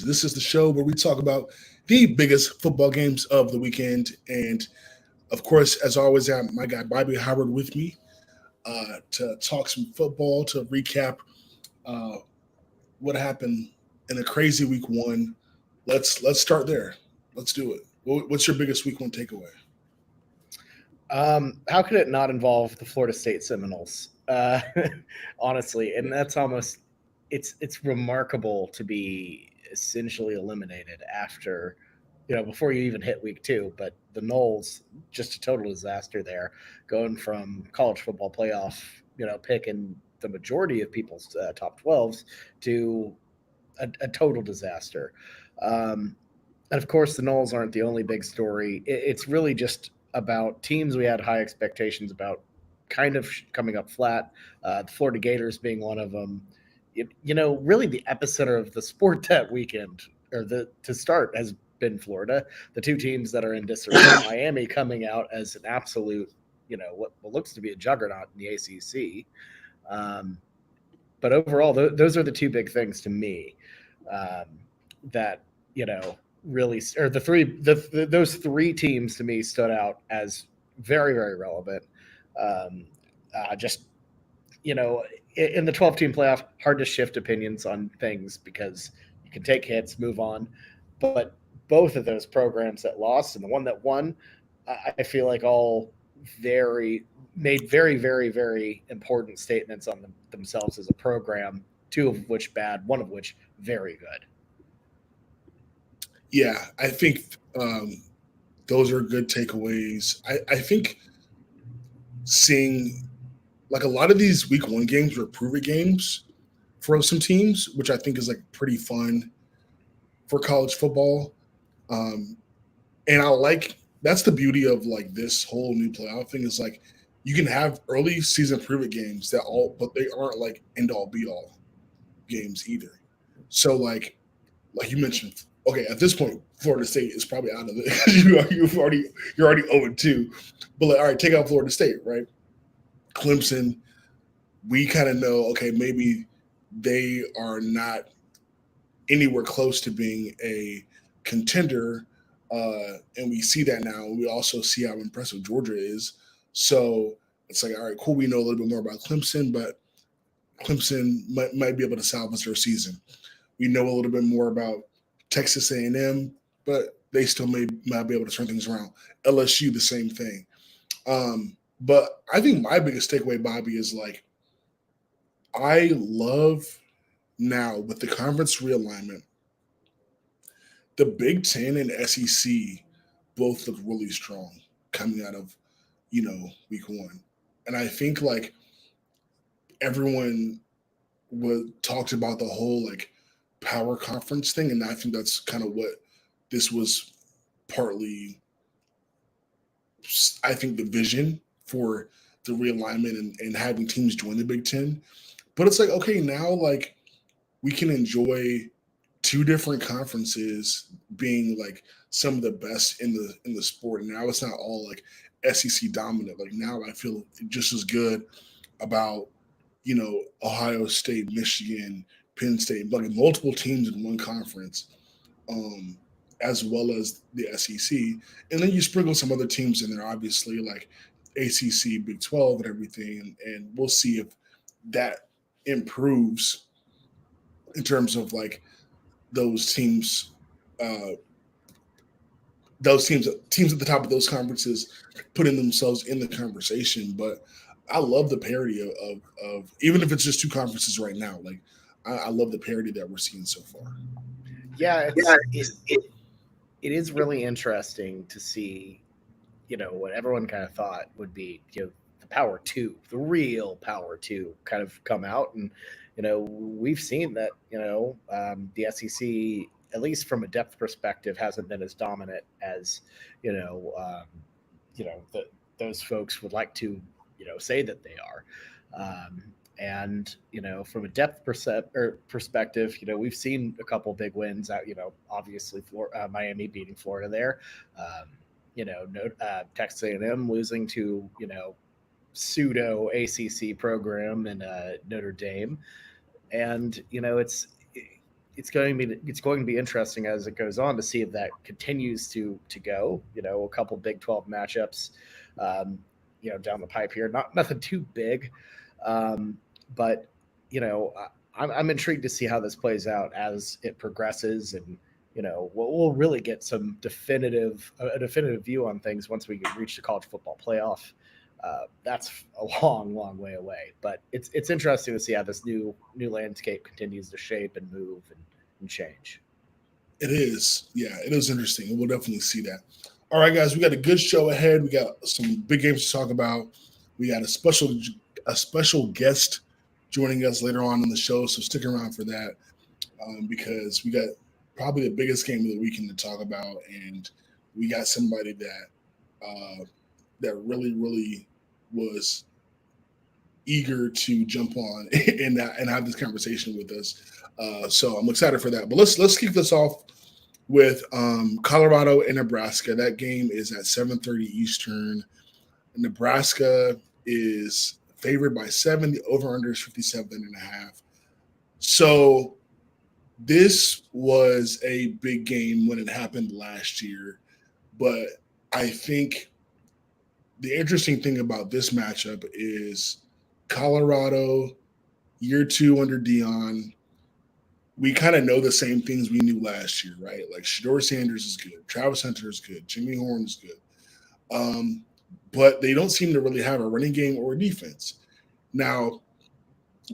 This is the show where we talk about the biggest football games of the weekend. And of course, as always, I have my guy Bobby Howard with me to talk some football, to recap uh, what happened in a crazy week one. Let's start there. Let's do it. What's your biggest week one takeaway? How could it not involve the Florida State Seminoles? Honestly, and that's almost it's remarkable to be essentially eliminated after before you even hit week two. But the Knowles, just a total disaster there, going from college football playoff, picking the majority of people's top 12s to a total disaster. Um, and of course, the Knowles aren't the only big story. It's really just about teams we had high expectations about kind of coming up flat. The Florida Gators being one of them. Really the epicenter of the sport that weekend, or the to start, has been Florida. The two teams that are in disarray. Miami coming out as an absolute, what looks to be a juggernaut in the ACC. Um, but overall, those are the two big things to me, um, that really, or those three teams to me stood out as very, very relevant. Um, just in the 12 team playoff, hard to shift opinions on things because you can take hits, move on. But both of those programs that lost and the one that won, I feel like all very made very, very, very important statements on themselves as a program. Two of which bad, one of which very good. Yeah, I think those are good takeaways. I think seeing like a lot of these week one games were prove it games for some teams, which I think is like pretty fun for college football. Um, and I like that's the beauty of like this whole new playoff thing is like you can have early season prove it games that all, but they aren't like end all be all games either. So like you mentioned, okay, at this point, Florida State is probably out of it. You're already 0-2. But like, all right, take out Florida State, right? Clemson, we kind of know, okay, maybe they are not anywhere close to being a contender. And we see that now. We also see how impressive Georgia is. So it's like, all right, cool. We know a little bit more about Clemson, but Clemson might be able to salvage their season. We know a little bit more about Texas A&M, but they still may not be able to turn things around. LSU, the same thing. But I think my biggest takeaway, Bobby, is like I love now with the conference realignment, the Big Ten and SEC both look really strong coming out of week one, and I think like everyone was talked about the whole like power conference thing, and I think that's kind of what this was partly. I think the vision for the realignment and having teams join the Big Ten, but it's like okay now like we can enjoy two different conferences being like some of the best in the sport. And now it's not all like SEC dominant. Like now I feel just as good about Ohio State, Michigan, Penn State, like multiple teams in one conference, um, as well as the SEC. And then you sprinkle some other teams in there, obviously like ACC, Big 12, and everything. And we'll see if that improves in terms of like those teams, uh, teams at the top of those conferences putting themselves in the conversation. But I love the parity of even if it's just two conferences right now. Like I love the parity that we're seeing so far. Yeah, it is really interesting to see, what everyone kind of thought would be, the power two, the real power two, kind of come out, and we've seen that, the SEC, at least from a depth perspective, hasn't been as dominant as you know, um, those folks would like to, say that they are. Um, and from a depth perspective, we've seen a couple big wins out. Obviously, Miami beating Florida there. Um, Texas A&M losing to pseudo ACC program in Notre Dame, and it's it's going to be interesting as it goes on to see if that continues to go. A couple Big 12 matchups, um, down the pipe here. Nothing too big, but I'm intrigued to see how this plays out as it progresses, and we'll really get some a definitive view on things once we reach the college football playoff. That's a long, long way away, but it's interesting to see how this new landscape continues to shape and move and change. It is. Yeah, it is interesting. We'll definitely see that. All right, guys, we got a good show ahead. We got some big games to talk about. We got a special guest joining us later on in the show, so stick around for that because we got probably the biggest game of the weekend to talk about, and we got somebody that really, really was eager to jump on and have this conversation with us. So I'm excited for that. But let's kick this off with Colorado and Nebraska. That game is at 7:30 Eastern. Nebraska is favored by 7. The over/under is 57.5. So this was a big game when it happened last year, but I think the interesting thing about this matchup is Colorado, year 2 under Dion. We kind of know the same things we knew last year, right? Like Shador Sanders is good, Travis Hunter is good, Jimmy Horn is good, but they don't seem to really have a running game or a defense. Now,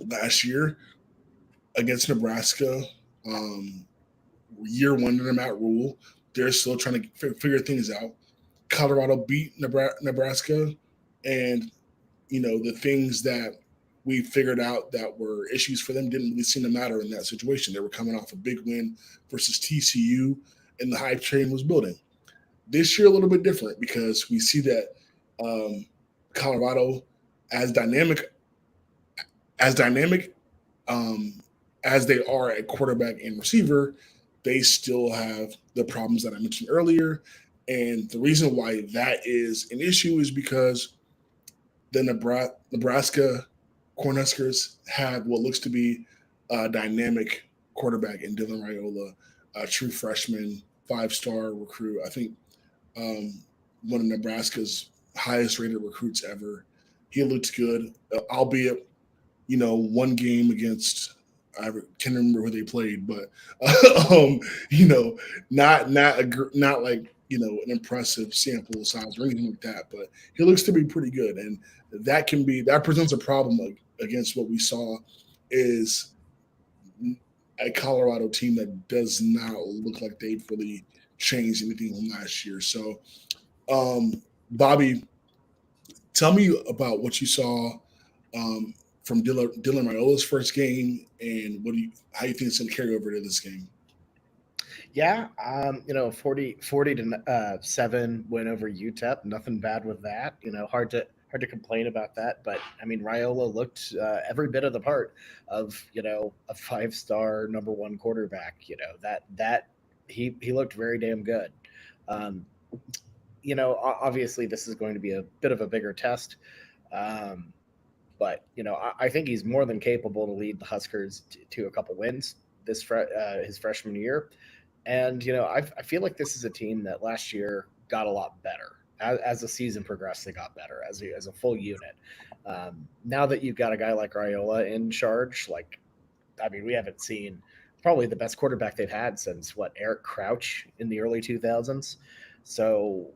last year against Nebraska, year 1 under Matt Rule, they're still trying to figure things out. Colorado beat Nebraska, and the things that we figured out that were issues for them didn't really seem to matter in that situation. They were coming off a big win versus TCU, and the hype train was building. This year, a little bit different because we see that Colorado, as dynamic as they are at quarterback and receiver, they still have the problems that I mentioned earlier. And the reason why that is an issue is because the Nebraska Cornhuskers had what looks to be a dynamic quarterback in Dylan Raiola, a true freshman, 5-star recruit. I think one of Nebraska's highest rated recruits ever. He looked good, albeit, one game against, I can't remember who they played, but not like an impressive sample size or anything like that. But he looks to be pretty good, and that presents a problem against what we saw is a Colorado team that does not look like they've really changed anything from last year. So, Bobby, tell me about what you saw from Dylan Raiola's first game, and how you think it's going to carry over to this game. Yeah, 40 to 7 win over UTEP. Nothing bad with that. Hard to complain about that. But I mean, Raiola looked every bit of the part of a 5-star number 1 quarterback. That he looked very damn good. Obviously this is going to be a bit of a bigger test. But I think he's more than capable to lead the Huskers to a couple wins his freshman year. And I feel like this is a team that last year got a lot better as the season progressed. They got better as a full unit. Now that you've got a guy like Raiola in charge, we haven't seen probably the best quarterback they've had since Eric Crouch in the early 2000s. So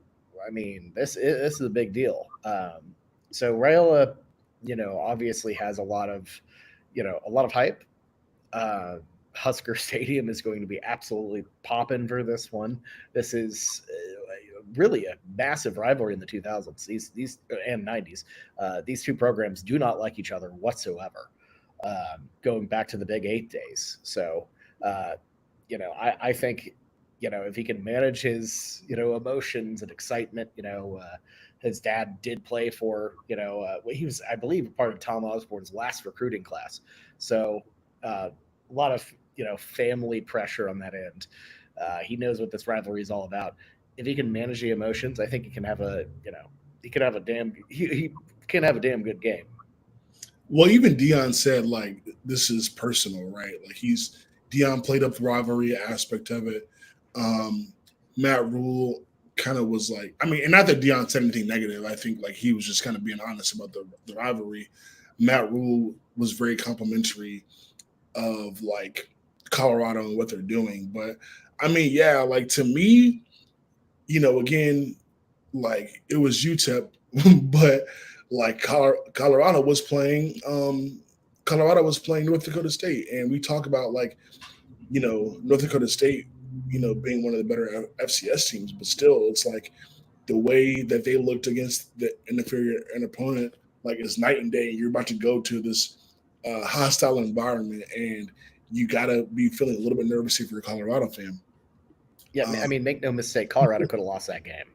I mean, this is a big deal. So Raiola, obviously has a lot of hype. Husker Stadium is going to be absolutely popping for this one. This is really a massive rivalry in the 2000s. These and 90s. These two programs do not like each other whatsoever. Going back to the Big 8 days. So, I think, if he can manage his, emotions and excitement, his dad did play for, he was, I believe, part of Tom Osborne's last recruiting class. So a lot of, family pressure on that end. He knows what this rivalry is all about. If he can manage the emotions, I think he can have he can have a damn good game. Well, even Dion said this is personal, right? Like he's Dion played up the rivalry aspect of it. Matt Rule kind of was like, I mean, and not that Dion said anything negative. I think like he was just kind of being honest about the rivalry. Matt Rule was very complimentary of like Colorado and what they're doing. But I mean, yeah, like to me, again, like it was UTEP, but like Colorado was playing North Dakota State, and we talk about like North Dakota State, being one of the better FCS teams, but still, it's like the way that they looked against an opponent like is night and day. You're about to go to this hostile environment, and you gotta be feeling a little bit nervous if you're a Colorado fan. Yeah, I mean, make no mistake, Colorado could have lost that game.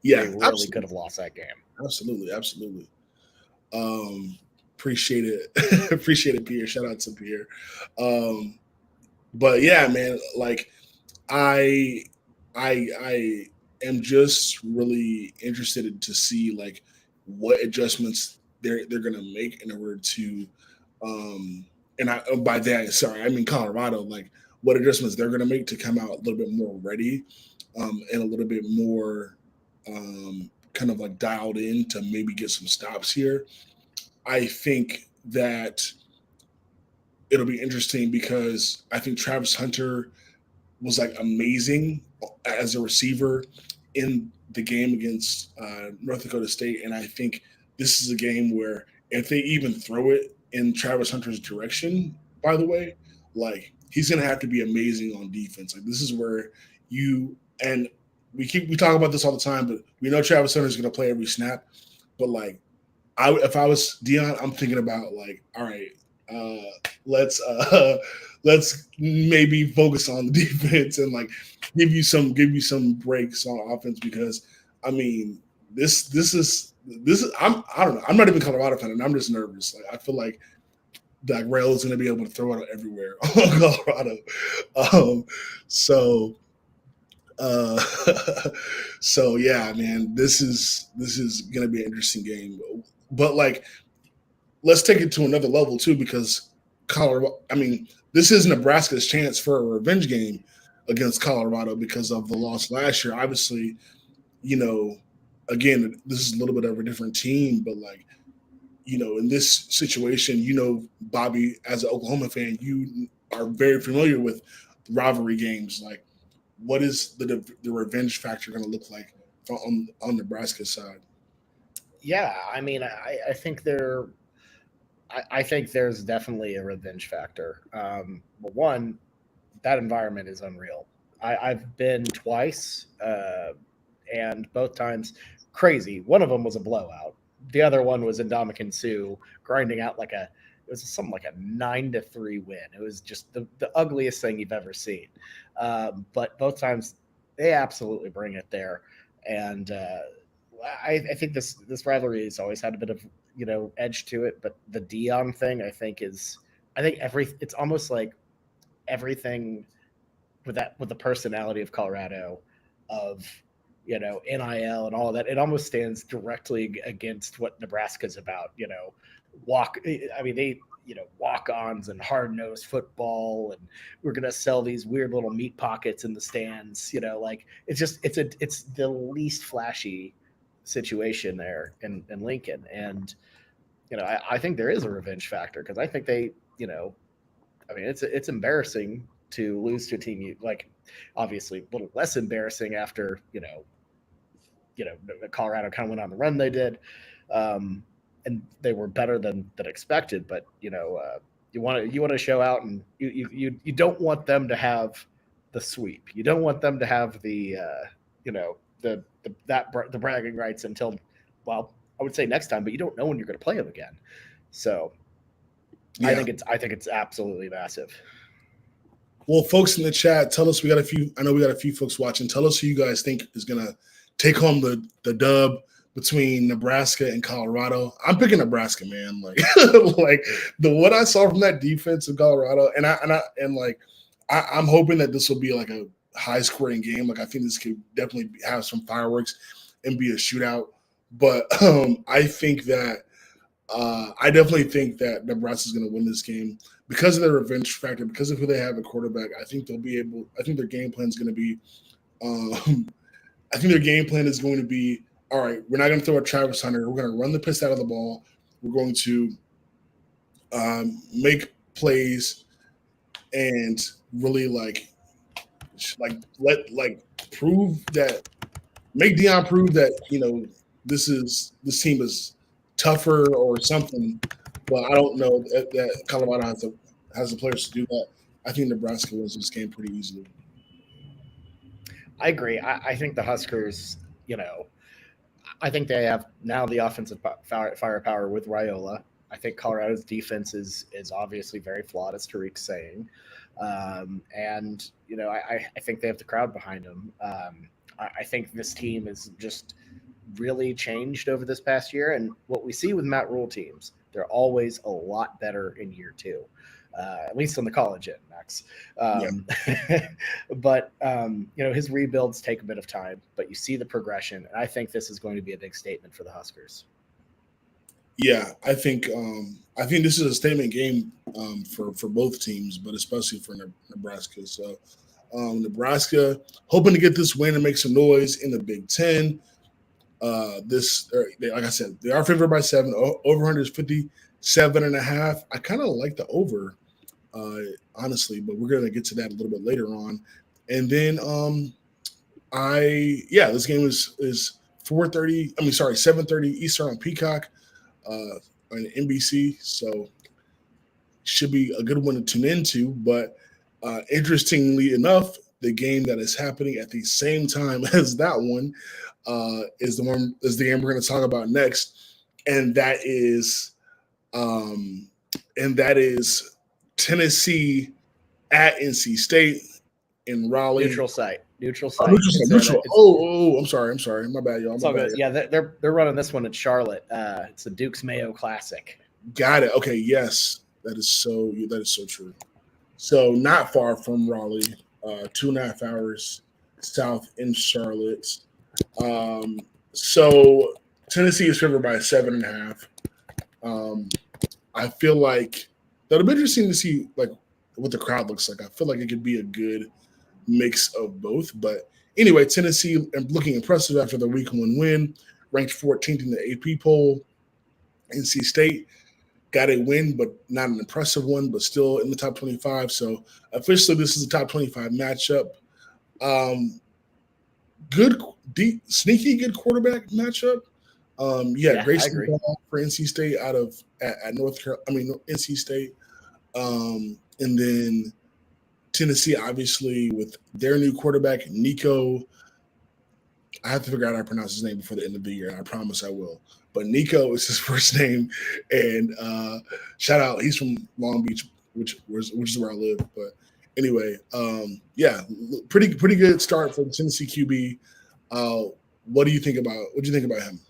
Yeah, they really could have lost that game. Absolutely. Appreciate it. Appreciate it, Pierre. Shout out to Pierre. But yeah, man, like I am just really interested to see like what adjustments they're gonna make in order to and by that, sorry, I mean Colorado, like what adjustments they're gonna make to come out a little bit more ready and a little bit more kind of like dialed in to maybe get some stops here. I think that it'll be interesting because I think Travis Hunter was like amazing as a receiver in the game against North Dakota State. And I think this is a game where if they even throw it in Travis Hunter's direction, by the way, like he's going to have to be amazing on defense. Like this is where and we talk about this all the time, but we know Travis Hunter is going to play every snap. But like, if I was Dion, I'm thinking about like, all right, let's maybe focus on the defense and like give you some breaks on offense because I mean this is I don't know, I'm not even a Colorado fan and I'm just nervous. Like I feel like that Rail is going to be able to throw it everywhere on Colorado. So yeah, man, this is going to be an interesting game. But like, let's take it to another level too, because Colorado. I mean, this is Nebraska's chance for a revenge game against Colorado because of the loss last year. Obviously, again, this is a little bit of a different team, but like, in this situation, Bobby, as an Oklahoma fan, you are very familiar with rivalry games. Like, what is the revenge factor going to look like on Nebraska's side? Yeah, I mean, I think I think there's definitely a revenge factor. But one, that environment is unreal. I've been twice, and both times crazy. One of them was a blowout. The other one was in Dominican Sioux grinding out it was something like a 9-3 win. It was just the ugliest thing you've ever seen. But both times they absolutely bring it there. And I think this rivalry has always had a bit of edge to it, but the Dion thing it's almost like everything with the personality of Colorado, of NIL and all of that, it almost stands directly against what Nebraska's about. Walk-ons and hard-nosed football, and we're gonna sell these weird little meat pockets in the stands. It's the least flashy situation there in Lincoln, and I think there is a revenge factor because I think they, it's embarrassing to lose to a team obviously a little less embarrassing after Colorado kind of went on the run they did, and they were better than expected. But you want to show out, and you don't want them to have the sweep. You don't want them to have the the bragging rights until, well, I would say next time, but you don't know when you're going to play them again. So yeah. I think it's absolutely massive. Well, folks in the chat, tell us, I know we got a few folks watching. Tell us who you guys think is going to take home the dub between Nebraska and Colorado. I'm picking Nebraska, man. Like, what I saw from that defense of Colorado, I'm hoping that this will be like a high scoring game. Like, I think this could definitely have some fireworks and be a shootout. But I think that I definitely think that Nebraska is going to win this game because of their revenge factor, because of who they have at quarterback. I think they'll be able. I think their game plan is going to be. I think their game plan is going to be all right. We're not going to throw at Travis Hunter. We're going to run the piss out of the ball. We're going to make plays and really prove that make Deion prove that this team is tougher or something. But I don't know that Colorado has the players to do that. I think Nebraska wins this game pretty easily. I agree. I think the Huskers, I think they have now the offensive firepower with Raiola. I think Colorado's defense is obviously very flawed, as Tariq's saying. And, I think they have the crowd behind them. I think this team is just really changed over this past year. And what we see with Matt Rule teams, they're always a lot better in year two. At least on the college end, Max. But, his rebuilds take a bit of time, but you see the progression. And I think this is going to be a big statement for the Huskers. Yeah, I think this is a statement game for both teams, but especially for Nebraska. So Nebraska hoping to get this win and make some noise in the Big Ten. Like I said, they are favored by 7. Over under is 57.5. I kind of like the over, honestly, but we're gonna get to that a little bit later on. And then this game is 7:30 Eastern on Peacock on NBC. So should be a good one to tune into. But interestingly enough, the game that is happening at the same time as that one is the game we're going to talk about next, and that is Tennessee at NC State in Raleigh. Neutral site. Neutral. I'm sorry. My bad, y'all. It's all good. Yeah, they're running this one at Charlotte. It's the Duke's Mayo Classic. Got it. Okay, yes, that is so true. So not far from Raleigh, 2.5 hours south in Charlotte. So Tennessee is favored by 7.5. I feel like that'll be interesting to see what the crowd looks like. I feel like it could be a good mix of both. But anyway, Tennessee looking impressive after the week 1 win, ranked 14th in the AP poll. NC State got a win, but not an impressive one, but still in the top 25. So officially, this is a top 25 matchup. Good, deep, sneaky, good quarterback matchup. Grayson Ball for NC State at NC State, and then Tennessee, obviously, with their new quarterback, Nico. I have to figure out how to pronounce his name before the end of the year, and I promise I will. But Nico is his first name, and shout out, he's from Long Beach, which is where I live. But anyway, pretty good start for the Tennessee QB. What do you think about him?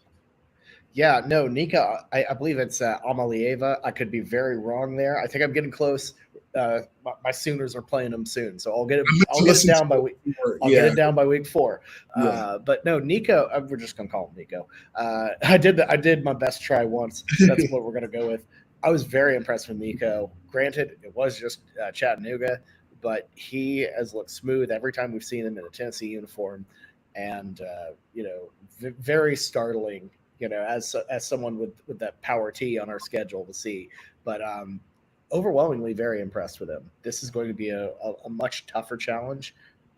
Yeah, no, Nico, I believe it's Amalieva. I could be very wrong there. I think I'm getting close. My Sooners are playing them soon, so I'll get it down by week. Get it down by week 4. But no, Nico. We're just gonna call him Nico. I did my best try once. That's what we're gonna go with. I was very impressed with Nico. Granted, it was just Chattanooga, but he has looked smooth every time we've seen him in a Tennessee uniform, and very startling. As someone with that power T on our schedule to see, but overwhelmingly very impressed with him. This is going to be a much tougher challenge.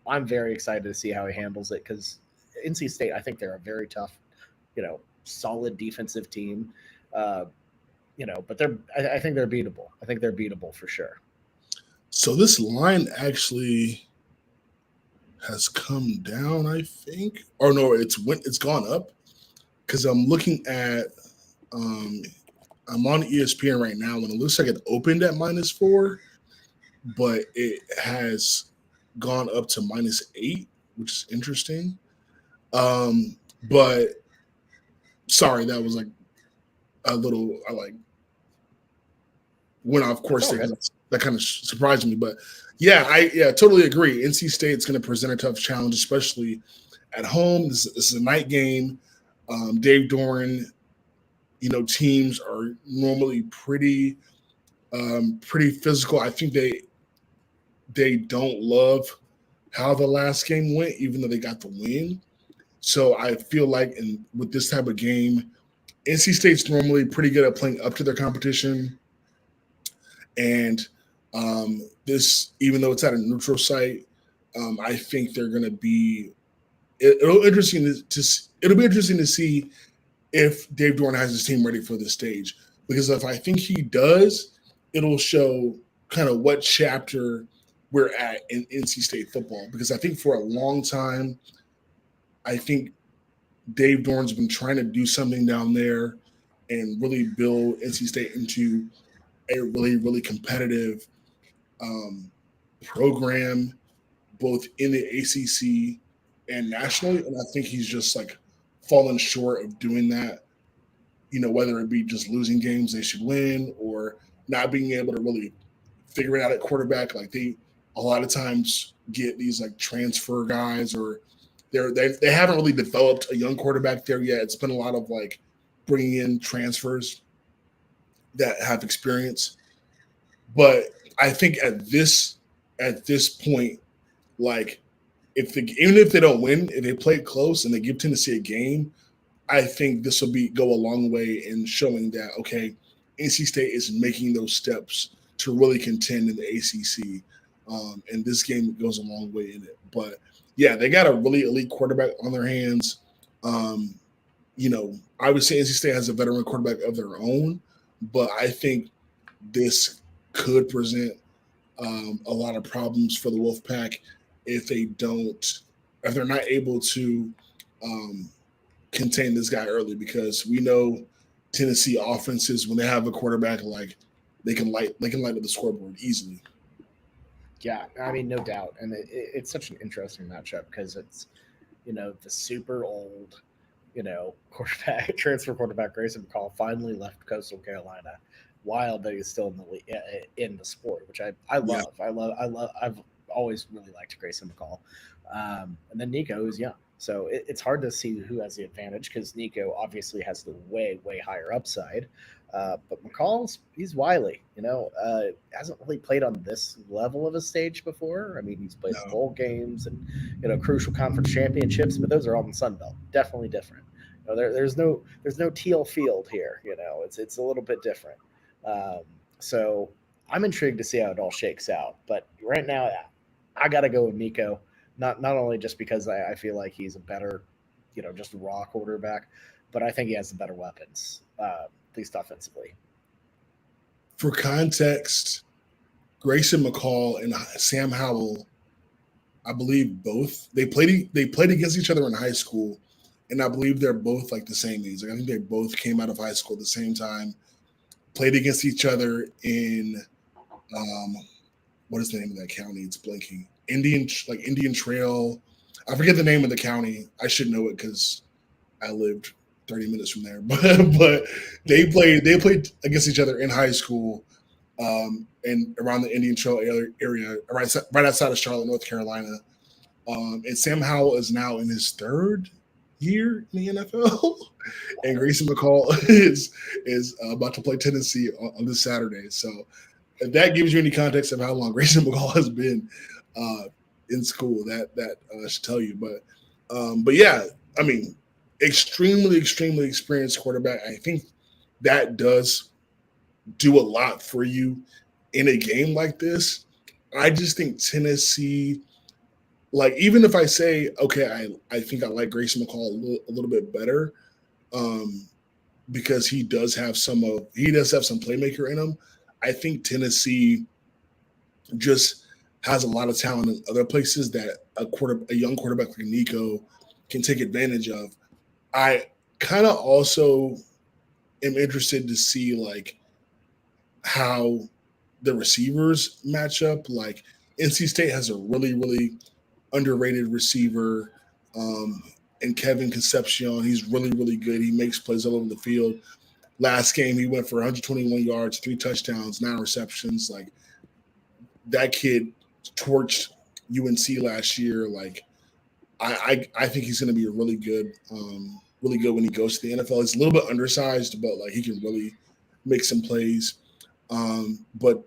I'm very excited to see how he handles it because NC State, I think they're a very tough, solid defensive team. But I think they're beatable. I think they're beatable for sure. So this line actually has come down, I think, or no, it's gone up. Because I'm looking at, I'm on ESPN right now, and it looks like it opened at -4, but it has gone up to -8, which is interesting. But sorry, that was a little, went off course there. That kind of surprised me, but I totally agree. NC State's going to present a tough challenge, especially at home. This is a night game. Dave Doran teams are normally pretty physical. I think they don't love how the last game went, even though they got the win. So I feel like with this type of game, NC State's normally pretty good at playing up to their competition, and this, even though it's at a neutral site, I think they're going to be. It'll be interesting to see if Dave Dorn has his team ready for this stage. Because if I think he does, it'll show kind of what chapter we're at in NC State football. Because I think for a long time, I think Dave Dorn's been trying to do something down there and really build NC State into a really, really competitive um, program, both in the ACC and nationally. And I think he's just like fallen short of doing that, whether it be just losing games they should win or not being able to really figure it out at quarterback. Like they a lot of times get these like transfer guys, or they haven't really developed a young quarterback there yet. It's been a lot of like bringing in transfers that have experience. But I think at this point, like even if they don't win, if they play it close and they give Tennessee a game, I think this will go a long way in showing that, okay, NC State is making those steps to really contend in the ACC, and this game goes a long way in it. But yeah, they got a really elite quarterback on their hands. Um, I would say NC State has a veteran quarterback of their own, but I think this could present a lot of problems for the Wolfpack if they're not able to um, contain this guy early, because we know Tennessee offenses, when they have a quarterback, like they can light up the scoreboard easily. Yeah, I mean, no doubt, and it's such an interesting matchup because it's the super old quarterback transfer quarterback Grayson McCall finally left Coastal Carolina while that he's still in the sport, which I Yeah, love. I've always really liked Grayson McCall, and then Nico is young, so it's hard to see who has the advantage because Nico obviously has the way higher upside. But McCall's he's wily, hasn't really played on this level of a stage before. I mean, he's played no, bowl games and crucial conference championships, but those are all in the Sun Belt. Definitely different. There's no teal field here. It's a little bit different. Um, so I'm intrigued to see how it all shakes out. But right now, I got to go with Nico. Not only just because I feel like he's a better, just raw quarterback, but I think he has the better weapons, at least offensively. for context, Grayson McCall and Sam Howell, I believe both they played against each other in high school, and I believe they're both like the same age. Like I think they both came out of high school at the same time, played against each other in um, what is the name of that county? It's blanking. Indian Trail. I forget the name of the county. I should know it because I lived 30 minutes from there. But they played against each other in high school, and around the Indian Trail area, right outside of Charlotte, North Carolina. And Sam Howell is now in his third year in the NFL, and Grayson McCall is about to play Tennessee on this Saturday. So if that gives you any context of how long Grayson McCall has been uh, in school, that should tell you. But yeah, I mean, extremely experienced quarterback. I think that does do a lot for you in a game like this. I just think Tennessee, like even if I say okay, I think I like Grayson McCall a little bit better, um, because he does have some playmaker in him. I think Tennessee just has a lot of talent in other places that a young quarterback like Nico can take advantage of. I kind of also am interested to see like how the receivers match up. Like NC State has a really underrated receiver, um, and Kevin Concepcion. He's really good. He makes plays all over the field. Last game, he went for 121 yards, 3 touchdowns, 9 receptions. Like that kid torched UNC last year. Like I think he's going to be a really good. really good when he goes to the NFL. He's a little bit undersized, but like he can really make some plays. But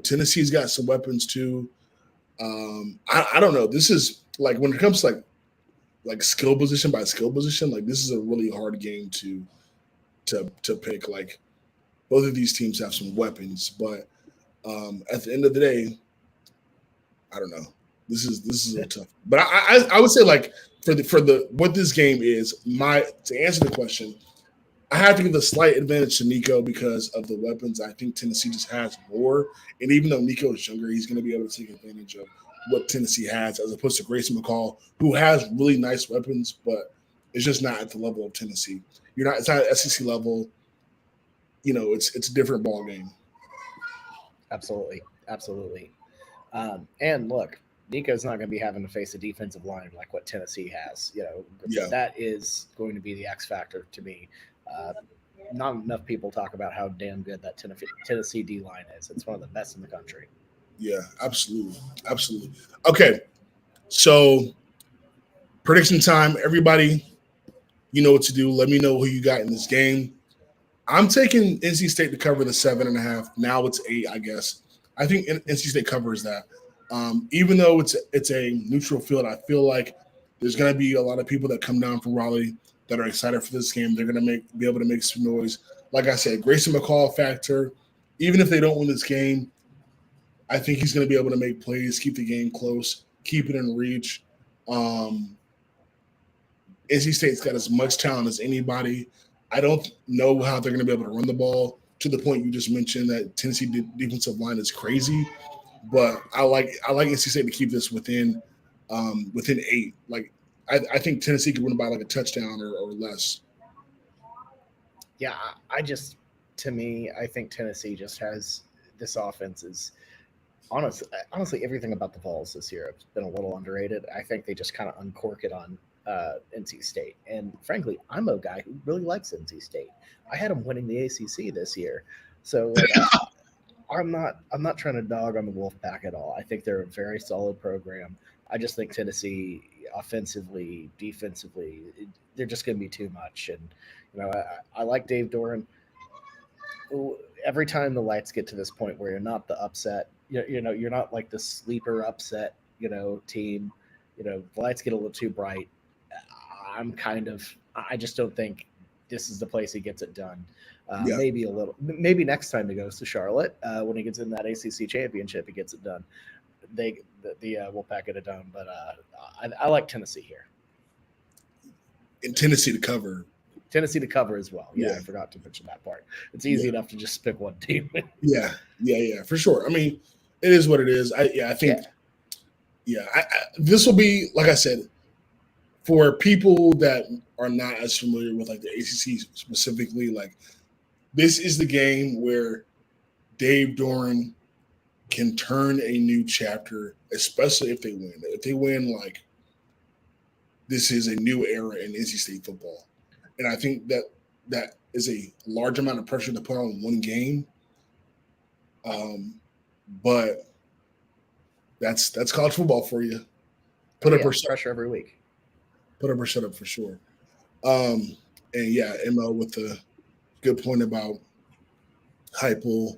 Tennessee's got some weapons too. I don't know. This is like when it comes to like skill position by skill position, like this is a really hard game to pick. Like both of these teams have some weapons, but at the end of the day, I don't know. This is a tough. But I would say like for the what this game is, to answer the question, I have to give the slight advantage to Nico because of the weapons. I think Tennessee just has more. And even though Nico is younger, he's going to be able to take advantage of what Tennessee has as opposed to Grayson McCall, who has really nice weapons, but it's just not at the level of Tennessee. It's not at SEC level. It's a different ball game. Absolutely. And look, Nico's not going to be having to face a defensive line like what Tennessee has. That is going to be the X factor to me. Not enough people talk about how damn good that Tennessee D line is. It's one of the best in the country. Yeah, absolutely. Okay, so prediction time. Everybody, you know what to do. Let me know who you got in this game. I'm taking NC State to cover the 7.5. Now it's 8, I guess. I think NC State covers that. Even though it's a neutral field, I feel like there's going to be a lot of people that come down from Raleigh that are excited for this game. They're going to be able to make some noise. Like I said, Grayson McCall factor. Even if they don't win this game, I think he's going to be able to make plays, keep the game close, keep it in reach. NC State's got as much talent as anybody. I don't know how they're going to be able to run the ball to the point you just mentioned that Tennessee defensive line is crazy. But I like NC State to keep this within 8. Like I think Tennessee could win by like a touchdown or less. Yeah, I think Tennessee just has this offense is honestly everything about the Vols this year has been a little underrated. I think they just kind of uncork it on NC State. And frankly, I'm a guy who really likes NC State. I had them winning the ACC this year. So I'm not trying to dog on the Wolfpack at all. I think they're a very solid program. I just think Tennessee, offensively, defensively, they're just going to be too much. And I like Dave Doran. Every time the lights get to this point where you're not the upset, you're not like the sleeper upset, team. The lights get a little too bright. I just don't think this is the place he gets it done. Maybe next time he goes to Charlotte, when he gets in that ACC championship, he gets it done. The Wolfpack get it done, but I like Tennessee here. And Tennessee to cover. Tennessee to cover as well. Yeah, I forgot to mention that part. It's easy enough to just pick one team. Yeah, for sure. I mean, it is what it is. I think. Yeah, this will be, like I said, for people that are not as familiar with like the ACC specifically. Like, this is the game where Dave Doran can turn a new chapter, especially if they win. If they win, like, this is a new era in NC State football. And I think that is a large amount of pressure to put on one game. But that's college football for you. Put up or pressure every week. Put up or shut up for sure. And yeah, ML with a good point about Heupel.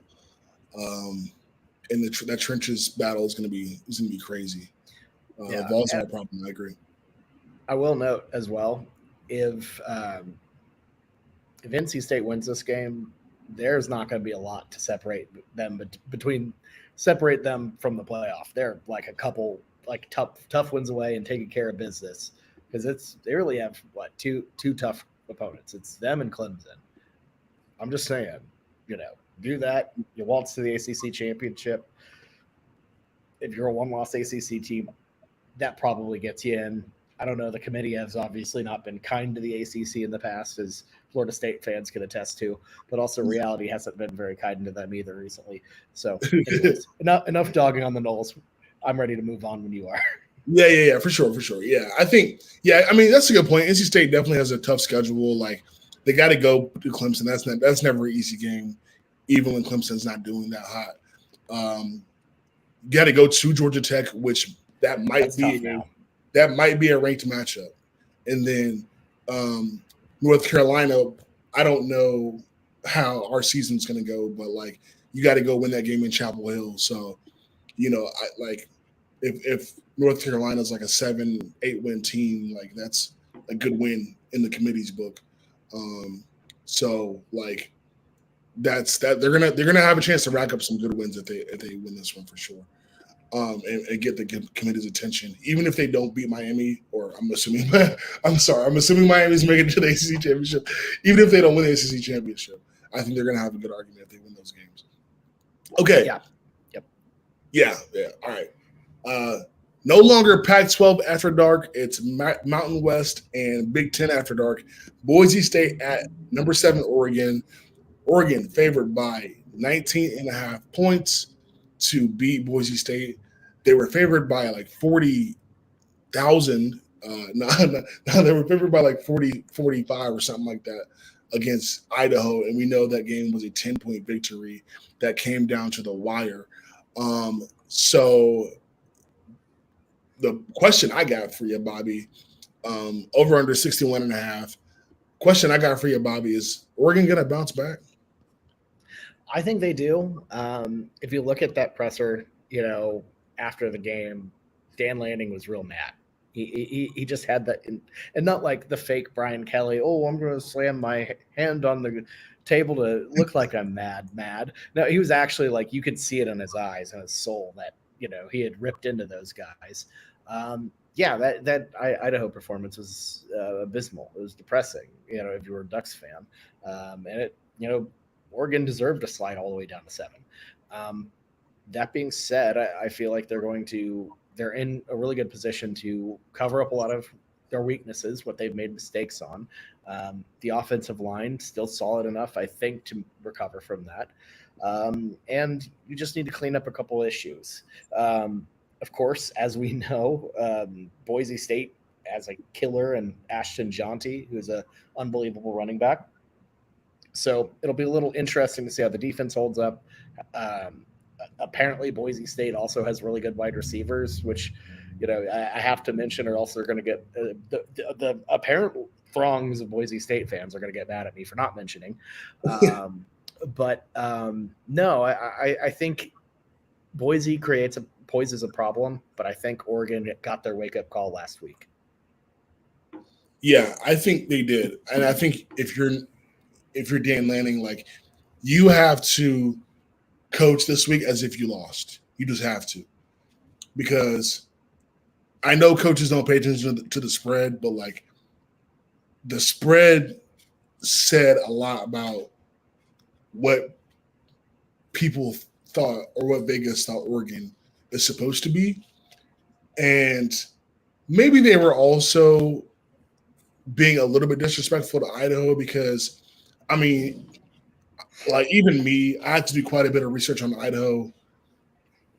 And that trenches battle is going to be crazy. Vols have a problem. I agree. I will note as well, if NC State wins this game, there's not going to be a lot to separate them from the playoff. They're like a couple like tough wins away and taking care of business, because they really have two tough opponents. It's them and Clemson. I'm just saying, do that. You waltz to the ACC championship. If you're a one-loss ACC team, that probably gets you in. I don't know. The committee has obviously not been kind to the ACC in the past, as Florida State fans can attest to, but also reality hasn't been very kind to them either recently. So anyways, enough dogging on the Noles. I'm ready to move on when you are. Yeah, for sure. Yeah, I think, I mean, that's a good point. NC State definitely has a tough schedule. Like, they got to go to Clemson. That's never an easy game, even when Clemson's not doing that hot. You got to go to Georgia Tech, which that might be a ranked matchup, and then North Carolina, I don't know how our season's going to go, but like you got to go win that game in Chapel Hill. So I like if North Carolina's like a 7-8 win team, like that's a good win in the committee's book. Um, so like that they're gonna have a chance to rack up some good wins if they win this one for sure. And get the committee's attention, even if they don't beat Miami, or I'm assuming, I'm assuming Miami's making it to the ACC championship. Even if they don't win the ACC championship, I think they're going to have a good argument if they win those games. Okay. Yeah. Yep. Yeah. All right. No longer Pac-12 after dark. It's Mountain West and Big Ten after dark. Boise State at number 7, Oregon. Oregon favored by 19.5 points to beat Boise State. They were favored by like 40,000. No, they were favored by like 45 or something like that against Idaho. And we know that game was a 10-point victory that came down to the wire. So the question I got for you, Bobby, over under 61.5. Question I got for you, Bobby, is Oregon going to bounce back? I think they do. If you look at that presser, after the game, Dan Lanning was real mad. He just had that, and not like the fake Brian Kelly. Oh, I'm going to slam my hand on the table to look like I'm mad. No, he was actually like, you could see it in his eyes and his soul that he had ripped into those guys. That Idaho performance was abysmal. It was depressing. If you were a Ducks fan, and it Oregon deserved to slide all the way down to 7. That being said, I feel like they're in a really good position to cover up a lot of their weaknesses, what they've made mistakes on. The offensive line still solid enough, I think, to recover from that. And you just need to clean up a couple issues. Of course, as we know, Boise State has a killer and Ashton Jonty, who's an unbelievable running back. So it'll be a little interesting to see how the defense holds up. Apparently, Boise State also has really good wide receivers, which I have to mention, or else they're going to get the apparent throngs of Boise State fans are going to get mad at me for not mentioning. No, I think Boise poses a problem, but I think Oregon got their wake up call last week. Yeah, I think they did, and I think if you're Dan Lanning, like you have to coach this week as if you lost. You just have to, because I know coaches don't pay attention to the spread, but like the spread said a lot about what people thought or what Vegas thought Oregon is supposed to be. And maybe they were also being a little bit disrespectful to Idaho because, I mean, like even me, I had to do quite a bit of research on Idaho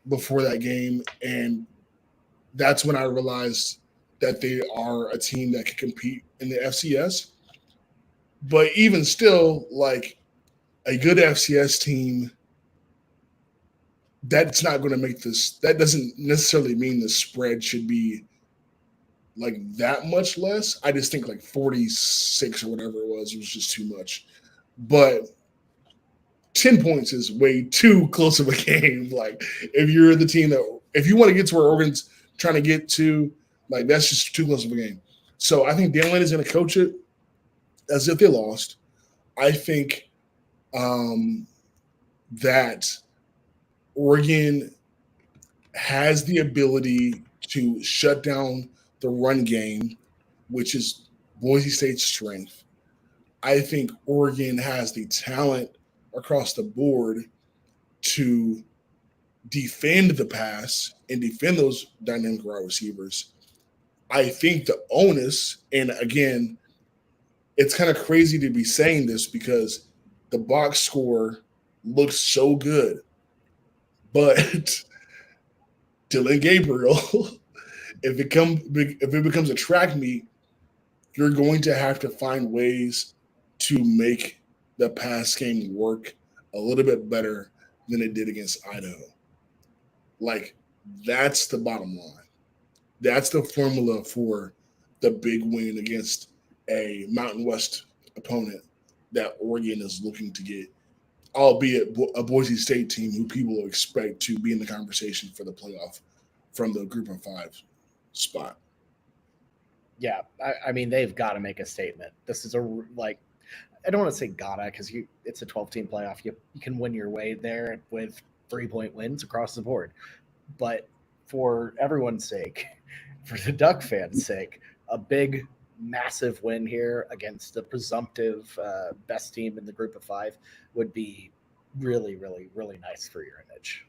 before that game. And that's when I realized that they are a team that can compete in the FCS. But even still, like a good FCS team, that's not going to make this. That doesn't necessarily mean the spread should be like that much less. I just think like 46 or whatever it was just too much. But 10 points is way too close of a game. Like if you're the team if you want to get to where Oregon's trying to get to, like that's just too close of a game. So I think Dan Lanning is going to coach it as if they lost. I think that Oregon has the ability to shut down the run game, which is Boise State's strength. I think Oregon has the talent across the board to defend the pass and defend those dynamic wide receivers. I think the onus, and again, it's kind of crazy to be saying this because the box score looks so good, but Dylan Gabriel, if it becomes a track meet, you're going to have to find ways to make the pass game work a little bit better than it did against Idaho. Like, that's the bottom line. That's the formula for the big win against a Mountain West opponent that Oregon is looking to get, albeit a Boise State team who people expect to be in the conversation for the playoff from the Group of Five spot. Yeah, I mean they've got to make a statement. This is like I don't want to say gotta because it's a 12-team playoff. You can win your way there with 3-point wins across the board. But for everyone's sake, for the Duck fans' sake, a big, massive win here against the presumptive best team in the Group of Five would be really, really, really nice for your image.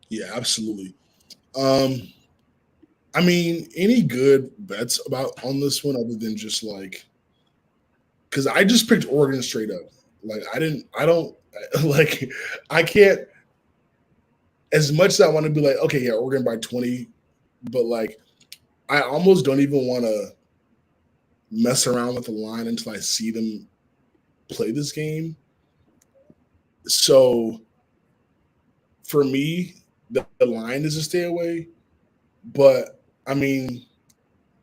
Yeah, absolutely. Um, I mean, any good bets about on this one other than just like because I just picked Oregon straight up. Like I don't like I can't as much as I want to be like, okay, yeah, Oregon by 20, but like I almost don't even want to mess around with the line until I see them play this game. So for me, the line is a stay away. But I mean,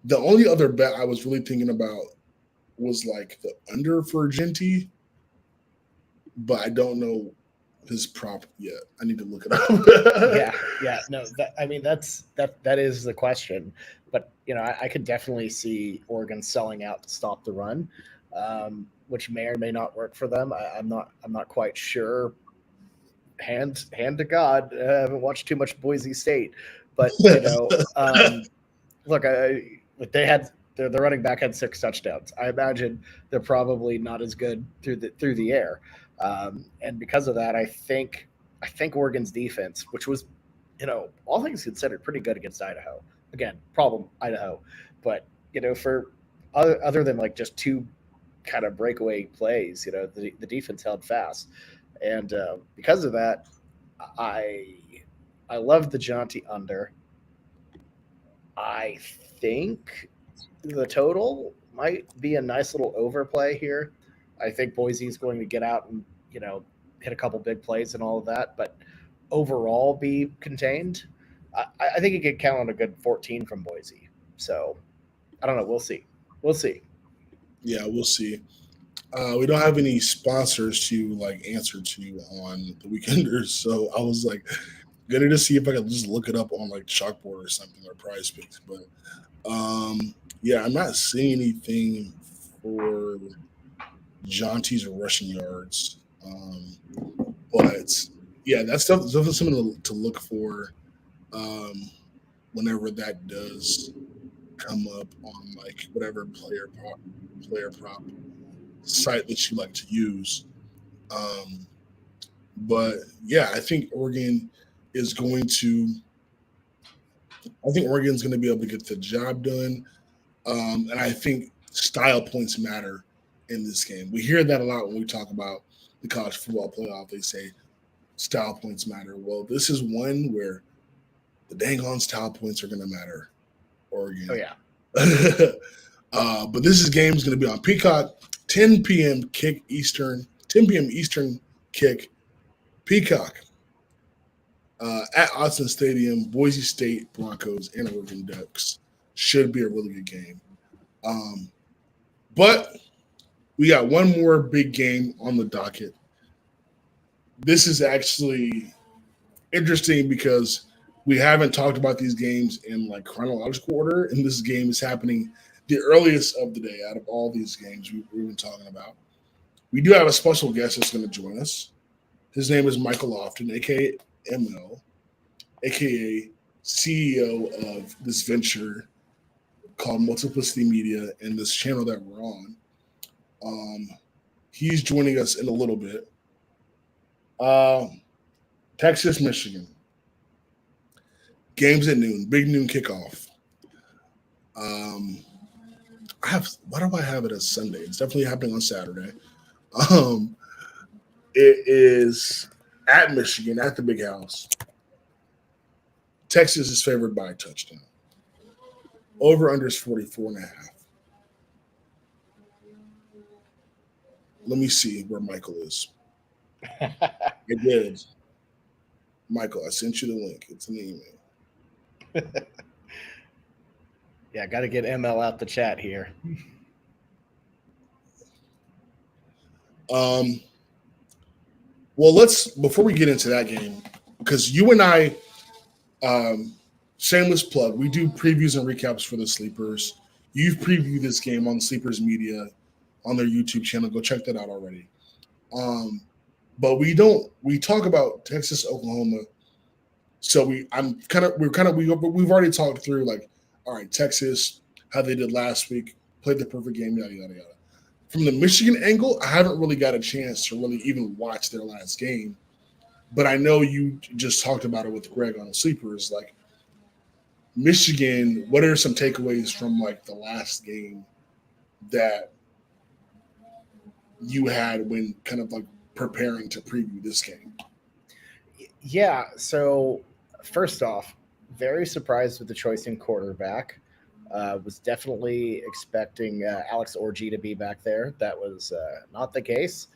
the only other bet I was really thinking about was like the under for Genty, but I don't know his prop yet. I need to look it Yeah, up. yeah, no, I mean that is the question, but I could definitely see Oregon selling out to stop the run, which may or may not work for them. I'm not quite sure. Hand to God, I haven't watched too much Boise State, but look, they had their running back had 6 touchdowns. I imagine they're probably not as good through the air, and because of that, I think Oregon's defense, which was, all things considered, pretty good against Idaho. Again, problem Idaho, but for other than like just two kind of breakaway plays, the defense held fast, and because of that, I I love the Jaunty under. I think the total might be a nice little overplay here. I think Boise is going to get out and hit a couple big plays and all of that, but overall be contained. I think you could count on a good 14 from Boise. So I don't know. We'll see. We'll see. Yeah, we'll see. We don't have any sponsors to like answer to on the weekenders, so I was like gonna just see if I could just look it up on like chalkboard or something or prize picks. But yeah, I'm not seeing anything for Jonty's rushing yards. But yeah, that's definitely something to look for um, whenever that does come up on like whatever player prop site that you like to use. Um, but yeah, is going to. I think Oregon's going to be able to get the job done, and I think style points matter in this game. We hear that a lot when we talk about the college football playoff. They say style points matter. Well, this is one where the dang on style points are going to matter. Oh Oregon. yeah. But this is game's going to be on Peacock, 10 p.m. kick Eastern, 10 p.m. Eastern kick Peacock at Austin Stadium. Boise State Broncos and Oregon Ducks should be a really good game. But we got one more big game on the docket. This is actually interesting because we haven't talked about these games in like chronological order, and this game is happening the earliest of the day out of all these games we've been talking about. We do have a special guest that's going to join us. His name is Michael Lofton, aka ML, aka CEO of this venture called Multiplicity Media and this channel that we're on. He's joining us in a little bit. Texas, Michigan. Games at noon, big noon kickoff. Why do I have it as Sunday? It's definitely happening on Saturday. Um, it is at Michigan at the Big House. Texas is favored by a touchdown. Over under is 44.5. Let me see where Michael is. I did. Michael, I sent you the link. It's an email. Yeah, got to get ML out the chat here. Um, well, before we get into that game, because you and I, shameless plug, we do previews and recaps for the Sleepers. You've previewed this game on Sleepers Media on their YouTube channel. Go check that out already. But we talk about Texas, Oklahoma. So we've already talked through like, all right, Texas, how they did last week, played the perfect game, yada yada yada. From the Michigan angle, I haven't really got a chance to really even watch their last game, but I know you just talked about it with Greg on the Sleepers. Like Michigan, what are some takeaways from like the last game that you had when kind of like preparing to preview this game? Yeah. So first off, very surprised with the choice in quarterback. Was definitely expecting Alex Orji to be back there. That was not the case.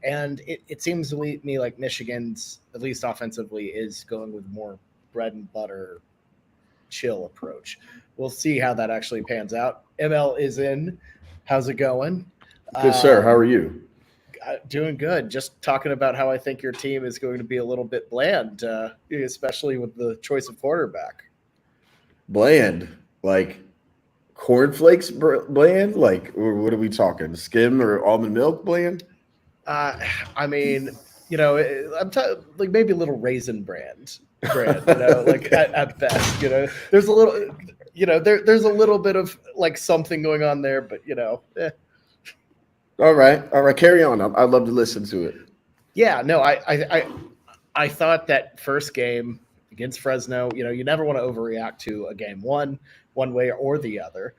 And it seems to me like Michigan's, at least offensively, is going with more bread and butter, chill approach. We'll see how that actually pans out. ML is in. How's it going? Good, sir. How are you? Doing good. Just talking about how I think your team is going to be a little bit bland, especially with the choice of quarterback. Bland? Like cornflakes bland? Like, or what are we talking? Skim or almond milk bland? I mean, I'm like maybe a little raisin brand, like at best, there's a little, there's a little bit of like something going on there, but eh. All right. Carry on. I'd love to listen to it. Yeah, no, I thought that first game against Fresno, you never want to overreact to a game one way or the other,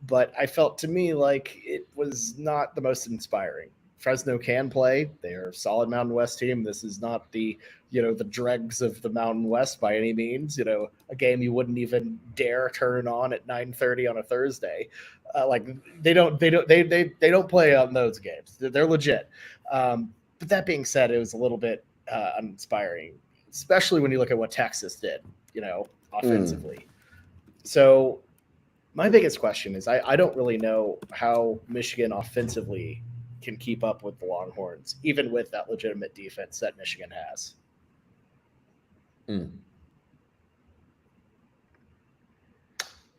but I felt to me like it was not the most inspiring. Fresno can play. They are a solid Mountain West team. This is not the dregs of the Mountain West by any means. A game you wouldn't even dare turn on at 9:30 on a Thursday. Like they don't play on those games. They're legit. But that being said, it was a little bit uninspiring, especially when you look at what Texas did, offensively. So my biggest question is I don't really know how Michigan offensively can keep up with the Longhorns, even with that legitimate defense that Michigan has.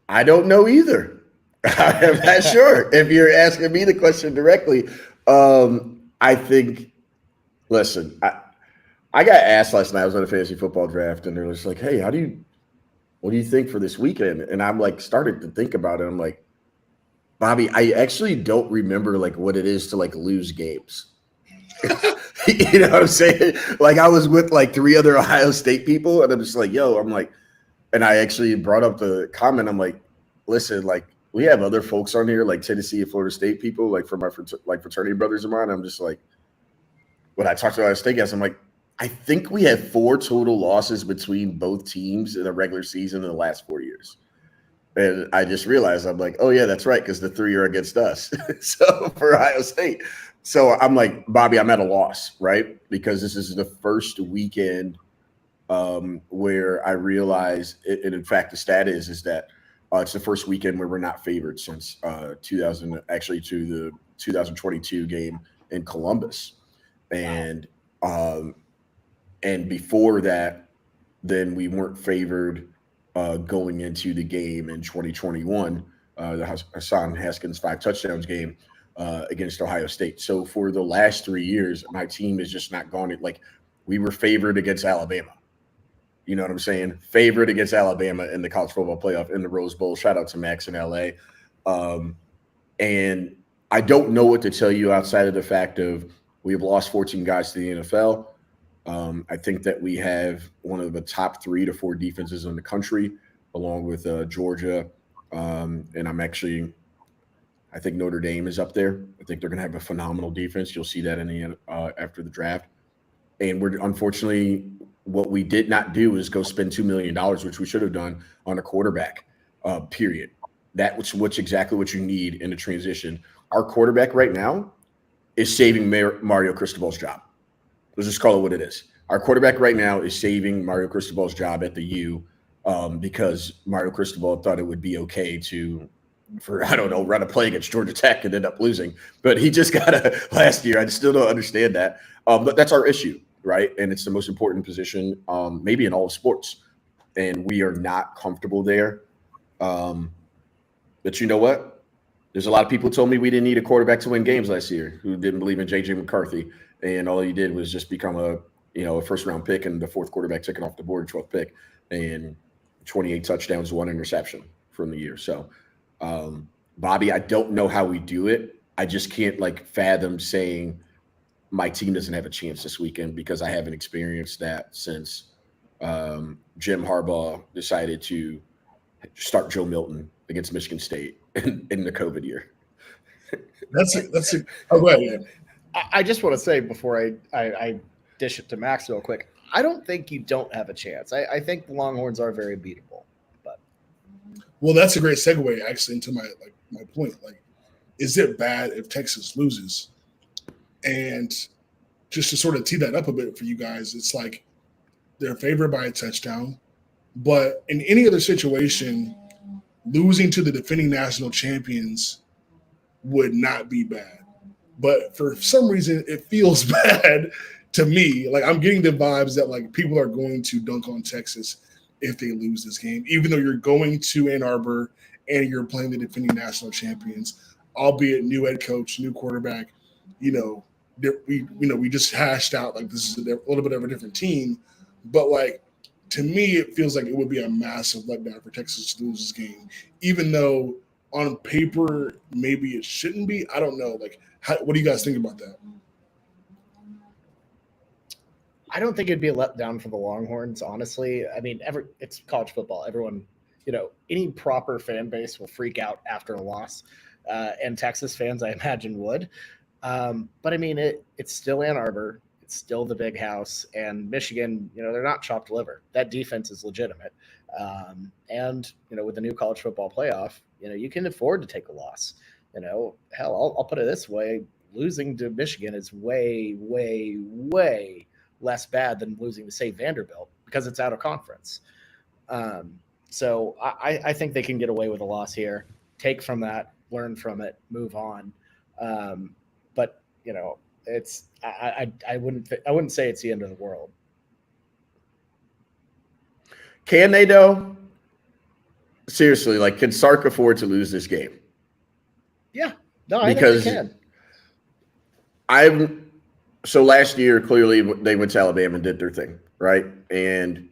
I don't know either. I'm not sure. If you're asking me the question directly, I think, listen, I got asked last night, I was on a fantasy football draft, and they're just like, hey, what do you think for this weekend? And I'm like, started to think about it. I'm like, Bobby, I actually don't remember like what it is to like lose games. You know what I'm saying? Like I was with like 3 other Ohio State people, and I'm just like, yo, I'm like, and I actually brought up the comment. I'm like, listen, like we have other folks on here, like Tennessee and Florida State people, like for my fraternity brothers of mine. I'm just like, when I talked to Ohio State guys, I'm like, I think we have 4 total losses between both teams in the regular season in the last 4 years. And I just realized, I'm like, oh, yeah, that's right, because the 3 are against us. So for Ohio State. So I'm like, Bobby, I'm at a loss, right? Because this is the first weekend where I realize, and in fact, the stat is that it's the first weekend where we're not favored since 2022 game in Columbus. And before that, then we weren't favored going into the game in 2021, the Hassan Haskins 5 touchdowns game against Ohio State. So for the last 3 years, my team has just not gone it. Like we were favored against Alabama. You know what I'm saying? Favored against Alabama in the college football playoff in the Rose Bowl. Shout out to Max in LA. And I don't know what to tell you outside of the fact of we have lost 14 guys to the NFL. I think that we have one of the top 3 to 4 defenses in the country, along with Georgia. And I think Notre Dame is up there. I think they're going to have a phenomenal defense. You'll see that in the after the draft. And we're unfortunately, what we did not do is go spend $2 million, which we should have done on a quarterback, period. That's exactly what you need in a transition. Our quarterback right now is saving Mario Cristobal's job. Let's just call it what it is. Our quarterback right now is saving Mario Cristobal's job at the U because Mario Cristobal thought it would be okay to for, I don't know, run a play against Georgia Tech and end up losing. But he just got a last year. I still don't understand that. But that's our issue, right? And it's the most important position, maybe in all of sports. And we are not comfortable there. But you know what? There's a lot of people who told me we didn't need a quarterback to win games last year who didn't believe in J.J. McCarthy. And all he did was just become a first-round pick and the fourth quarterback taken off the board, 12th pick, and 28 touchdowns, 1 interception from the year. So, Bobby, I don't know how we do it. I just can't, fathom saying my team doesn't have a chance this weekend because I haven't experienced that since Jim Harbaugh decided to start Joe Milton against Michigan State in the COVID year. Oh, go ahead. I just want to say before I dish it to Max real quick, I don't think you don't have a chance. I think the Longhorns are very beatable. But well, that's a great segue actually into my point. Is it bad if Texas loses? And just to sort of tee that up a bit for you guys, it's like they're favored by a touchdown, but in any other situation, losing to the defending national champions would not be bad. But for some reason, it feels bad to me. I'm getting the vibes that people are going to dunk on Texas if they lose this game, even though you're going to Ann Arbor and you're playing the defending national champions, albeit new head coach, new quarterback. We just hashed out this is a little bit of a different team, but to me, it feels like it would be a massive letdown for Texas to lose this game, even though on paper maybe it shouldn't be. I don't know. What do you guys think about that? I don't think it'd be a letdown for the Longhorns, honestly. I mean, it's college football. Everyone, any proper fan base will freak out after a loss, and Texas fans, I imagine, would. But I mean, it's still Ann Arbor. It's still the big house, and Michigan, they're not chopped liver. That defense is legitimate. And with the new college football playoff, you can afford to take a loss. Hell, I'll put it this way. Losing to Michigan is way, way, way less bad than losing to, say, Vanderbilt because it's out of conference. So I think they can get away with a loss here, take from that, learn from it, move on. But I wouldn't say it's the end of the world. Can they though? Seriously, can Sark afford to lose this game? Yeah, no, I think they can. So last year, clearly they went to Alabama and did their thing, right? And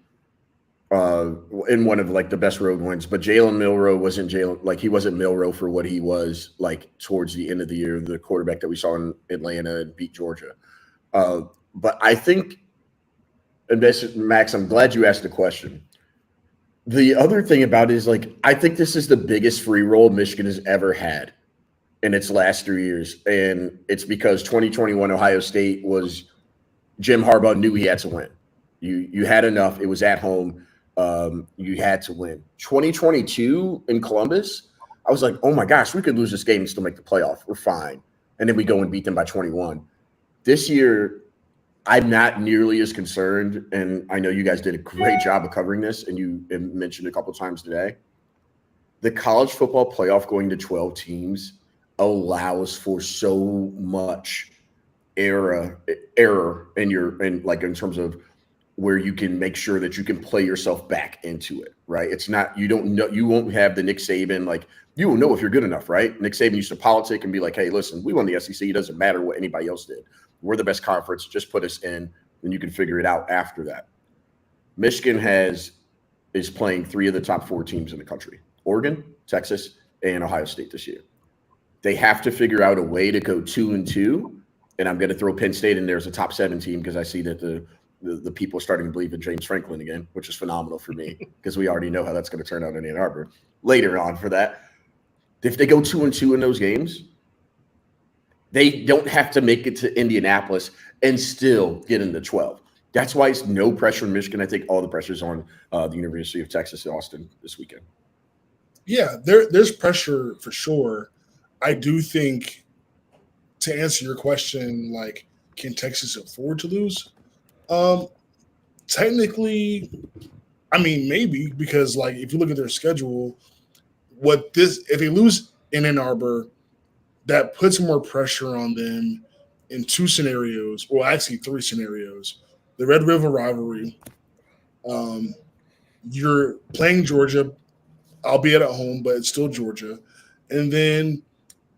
in one of the best road wins, but Jalen Milroe wasn't he wasn't Milroe for what he was towards the end of the year, the quarterback that we saw in Atlanta and beat Georgia. But I think, and Max, I'm glad you asked the question. The other thing about it is I think this is the biggest free roll Michigan has ever had in its last 3 years. And it's because 2021 Ohio State was Jim Harbaugh knew he had to win. You had enough. It was at home. You had to win. 2022 in Columbus, I was like, oh my gosh, we could lose this game and still make the playoff. We're fine. And then we go and beat them by 21. This year, I'm not nearly as concerned, and I know you guys did a great job of covering this, and you mentioned a couple of times today. The college football playoff going to 12 teams allows for so much error in terms of where you can make sure that you can play yourself back into it, right? It's not, you don't know, you won't have the Nick Saban, you will know if you're good enough, right? Nick Saban used to politic and be like, hey, listen, we won the SEC. It doesn't matter what anybody else did. We're the best conference. Just put us in, and you can figure it out after that. Michigan is playing 3 of the top 4 teams in the country: Oregon, Texas, and Ohio State this year. They have to figure out a way to go 2-2, and I'm going to throw Penn State in there as a top 7 team because I see that the people are starting to believe in James Franklin again, which is phenomenal for me because we already know how that's going to turn out in Ann Arbor later on for that. If they go 2-2 in those games, they don't have to make it to Indianapolis and still get into 12. That's why it's no pressure in Michigan. I think all the pressure is on the University of Texas at Austin this weekend. Yeah, there's pressure for sure. I do think, to answer your question, can Texas afford to lose? Technically, I mean, maybe, because if you look at their schedule, if they lose in Ann Arbor, that puts more pressure on them in two scenarios, or actually three scenarios. The Red River rivalry. You're playing Georgia, albeit at home, but it's still Georgia. And then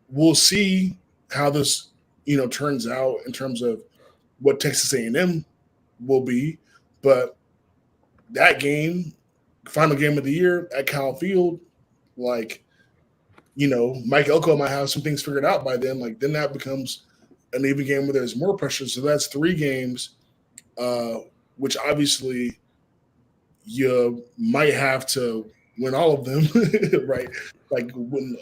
we'll see how this, turns out in terms of what Texas A&M will be. But that game, final game of the year at Cal Field, Mike Elko might have some things figured out by then. Then that becomes an even game where there's more pressure. So that's three games, which obviously you might have to win all of them, right?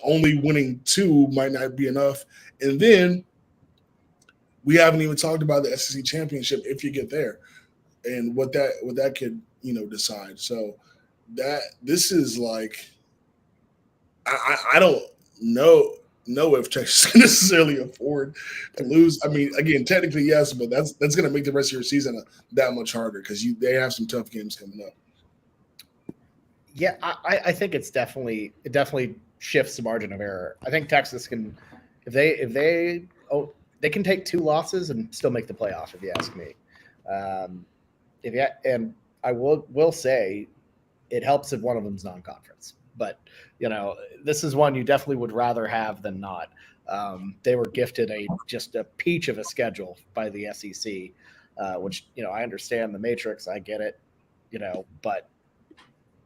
Only winning two might not be enough. And then we haven't even talked about the SEC championship if you get there, and what that could decide. So this is I don't know if Texas can necessarily afford to lose. I mean, again, technically yes, but that's going to make the rest of your season that much harder because they have some tough games coming up. Yeah, I think it definitely shifts the margin of error. I think Texas can, if they can take two losses and still make the playoff, if you ask me. And I will say, it helps if one of them's non-conference. But this is one you definitely would rather have than not. They were gifted just a peach of a schedule by the SEC, which I understand the matrix, I get it, but.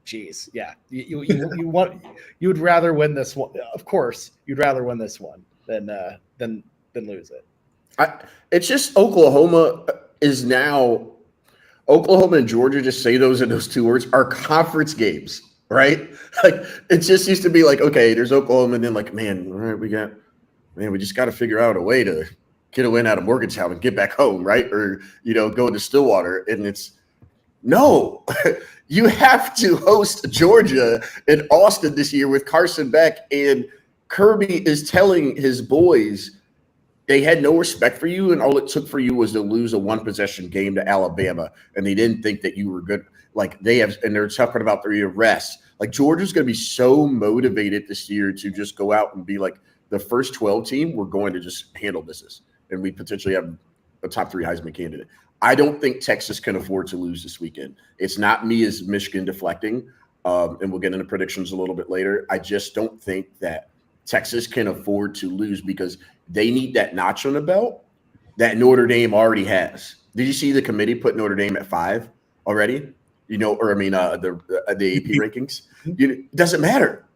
Geez, yeah. You'd rather win this one. Of course, you'd rather win this one than lose it. It's just Oklahoma is now. Oklahoma and Georgia, just say those in those two words, are conference games, right? It just used to be okay, there's Oklahoma, and then man, all right, we just got to figure out a way to get a win out of Morgantown and get back home, right? Or go to Stillwater, and it's no. You have to host Georgia in Austin this year with Carson Beck, and Kirby is telling his boys they had no respect for you, and all it took for you was to lose a one-possession game to Alabama, and they didn't think that you were good. And they're talking about their arrests. Georgia's going to be so motivated this year to just go out and be the first 12 team. We're going to just handle business, and we potentially have a top 3 Heisman candidate. I don't think Texas can afford to lose this weekend. It's not me as Michigan deflecting, and we'll get into predictions a little bit later. I just don't think that Texas can afford to lose because they need that notch on the belt that Notre Dame already has. Did you see the committee put Notre Dame at 5 already? The AP rankings. It doesn't matter.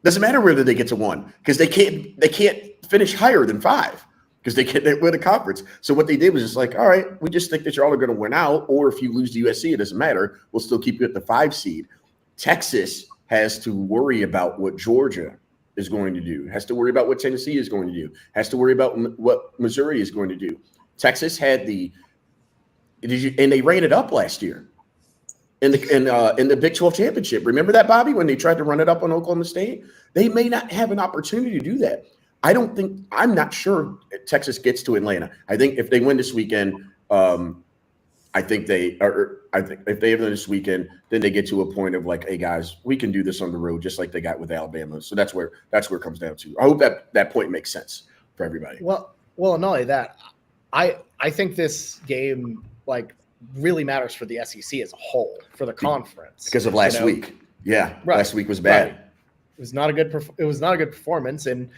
Doesn't matter whether they get to 1 because they can't finish higher than 5. Because they win a conference. So what they did was just all right, we just think that you're all going to win out. Or if you lose to USC, it doesn't matter. We'll still keep you at the 5 seed. Texas has to worry about what Georgia is going to do, has to worry about what Tennessee is going to do, has to worry about what Missouri is going to do. Texas had and they ran it up last year in the Big 12 championship. Remember that, Bobby, when they tried to run it up on Oklahoma State? They may not have an opportunity to do that. I'm not sure Texas gets to Atlanta. I think if they win this weekend, I think if they have them this weekend, then they get to a point of hey guys, we can do this on the road just like they got with Alabama. So that's where it comes down to. I hope that point makes sense for everybody. Well, not only that, I think this game really matters for the SEC as a whole, for the conference because of last week. Yeah, right. Last week was bad. Right. It was not a good performance, and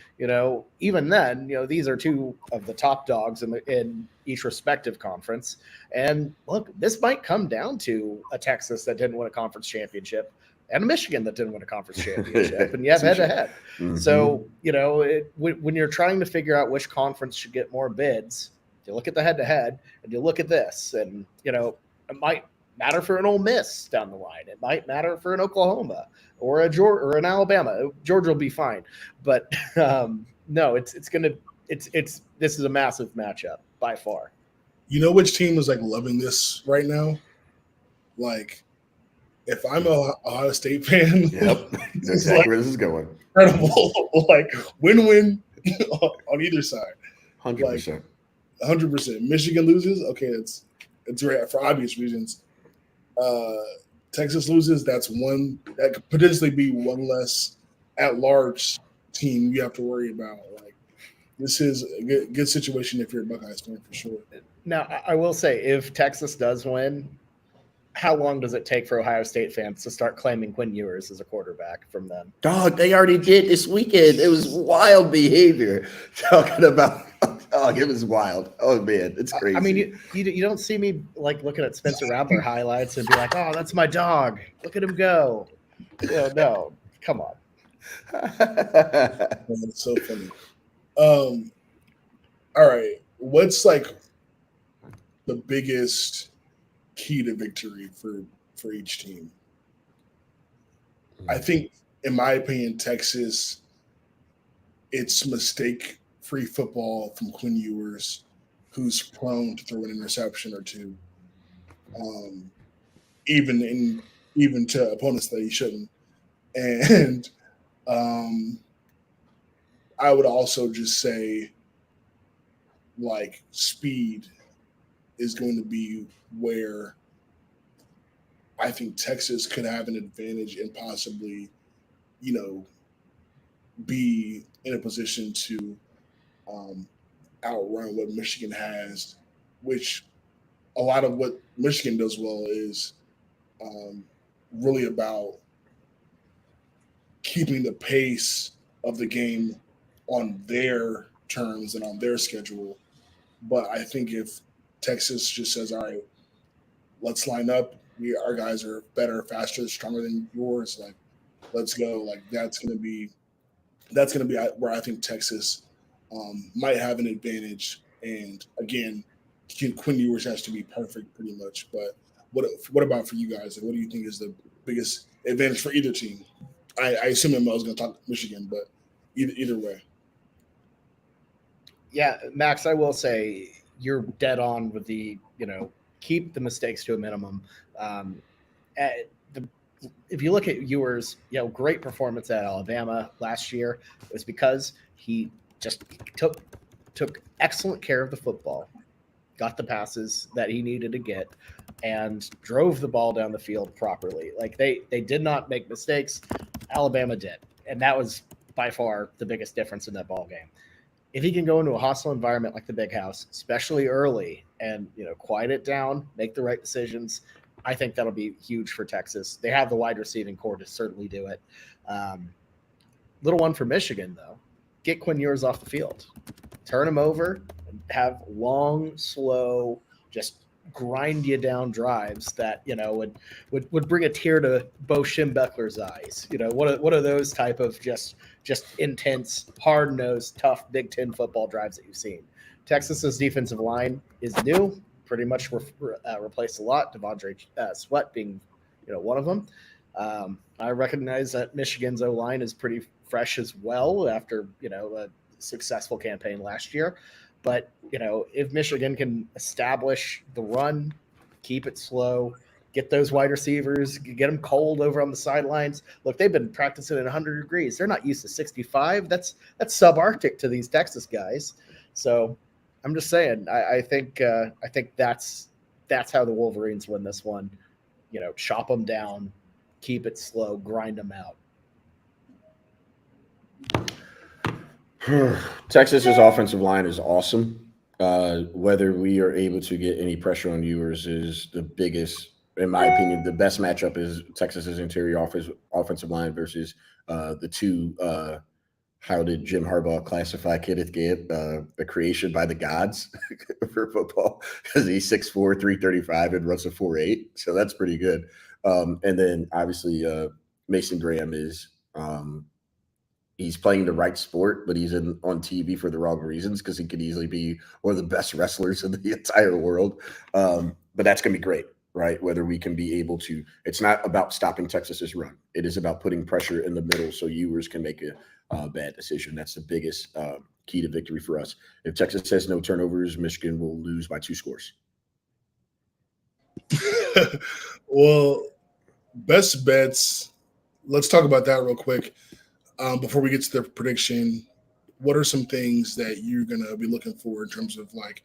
even then, these are two of the top dogs in each respective conference. And look, this might come down to a Texas that didn't win a conference championship and a Michigan that didn't win a conference championship, and you have head-to-head. Mm-hmm. So when you're trying to figure out which conference should get more bids, you look at the head-to-head, and you look at this, and it might matter for an Ole Miss down the line. It might matter for an Oklahoma or a Georgia or an Alabama. Georgia will be fine, but no, this is a massive matchup by far. You know which team is loving this right now? If I'm a Ohio State fan, yep, that's exactly where this is going. Incredible, win-win on either side. 100%. 100%. Michigan loses, okay, it's right for obvious reasons. Texas loses, that's one that could potentially be one less at large team you have to worry about. Like this is a good situation if you're a Buckeyes fan for sure. Now, I will say, if Texas does win, how long does it take for Ohio State fans to start claiming Quinn Ewers as a quarterback from them? Dog, they already did this weekend. It was wild behavior. Talking about, it was wild. Oh man, it's crazy. I mean, you don't see me like looking at Spencer Rattler highlights and be like, "Oh, that's my dog. Look at him go." No, come on. That's so funny. All right, what's like the biggest key to victory for each team? I think, in my opinion, Texas, it's mistake-free football from Quinn Ewers, who's prone to throw an interception or two, even to opponents that he shouldn't. And I would also just say, like, speed is going to be where I think Texas could have an advantage and possibly, be in a position to outrun what Michigan has, which a lot of what Michigan does well is really about keeping the pace of the game on their terms and on their schedule. But I think if Texas just says, all right, let's line up. Our guys are better, faster, stronger than yours. Like, let's go. Like that's gonna be where I think Texas might have an advantage. And again, Quinn Ewers has to be perfect, pretty much. But what about for you guys? Like, what do you think is the biggest advantage for either team? I assume I was going to talk Michigan, but either way. Yeah, Max, I will say you're dead on with the keep the mistakes to a minimum. If you look at Ewers, great performance at Alabama last year. It was because he just took excellent care of the football, got the passes that he needed to get, and drove the ball down the field properly. Like they did not make mistakes. Alabama did, and that was by far the biggest difference in that ball game. If he can go into a hostile environment like the Big House, especially early, and quiet it down, make the right decisions, I think that'll be huge for Texas. They have the wide receiving core to certainly do it. Little one for Michigan, though. Get Quinn Ewers off the field. Turn him over and have long, slow, just grind you down drives that would bring a tear to Bo Schembechler's eyes. What are those type of just intense, hard-nosed, tough Big Ten football drives that you've seen? Texas's defensive line is new, pretty much replaced a lot. Devondre Sweat being one of them. I recognize that Michigan's O-line is pretty fresh as well after a successful campaign last year. But, if Michigan can establish the run, keep it slow, get those wide receivers, get them cold over on the sidelines. Look, they've been practicing at 100 degrees. They're not used to 65. That's subarctic to these Texas guys. So I'm just saying, I think that's how the Wolverines win this one. Chop them down, keep it slow, grind them out. Texas's offensive line is awesome. Whether we are able to get any pressure on Ewers is the biggest, in my opinion. The best matchup is Texas's interior offensive line versus the two. How did Jim Harbaugh classify Kenneth Gant? A creation by the gods for football, because he's 6'4", 335, and runs a 4.8. So that's pretty good. And then obviously Mason Graham is. He's playing the right sport, but he's on TV for the wrong reasons, because he could easily be one of the best wrestlers in the entire world. But that's going to be great, right? Whether we can be able to – it's not about stopping Texas's run. It is about putting pressure in the middle so Ewers can make a bad decision. That's the biggest key to victory for us. If Texas has no turnovers, Michigan will lose by 2 scores. Well, best bets, let's talk about that real quick. Before we get to the prediction, what are some things that you're going to be looking for in terms of like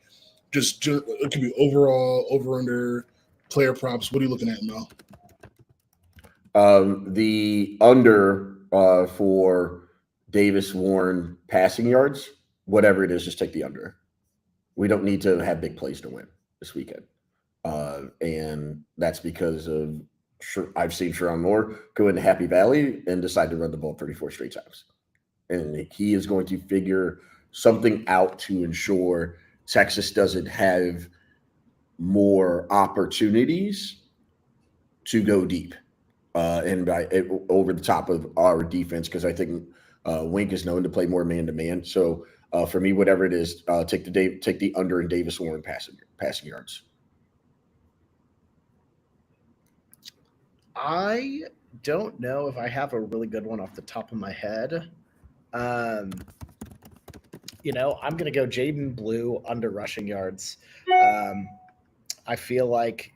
just it could be overall, over-under, player props? What are you looking at, Mel? The under for Davis Warren passing yards. Whatever it is, just take the under. We don't need to have big plays to win this weekend. And that's because of I've seen Sharon Moore go into Happy Valley and decide to run the ball 34 straight times. And he is going to figure something out to ensure Texas doesn't have more opportunities to go deep and over the top of our defense, because I think Wink is known to play more man-to-man. So for me, whatever it is, take the under in Davis Warren passing yards. I don't know if I have a really good one off the top of my head. I'm going to go Jaden Blue under rushing yards. I feel like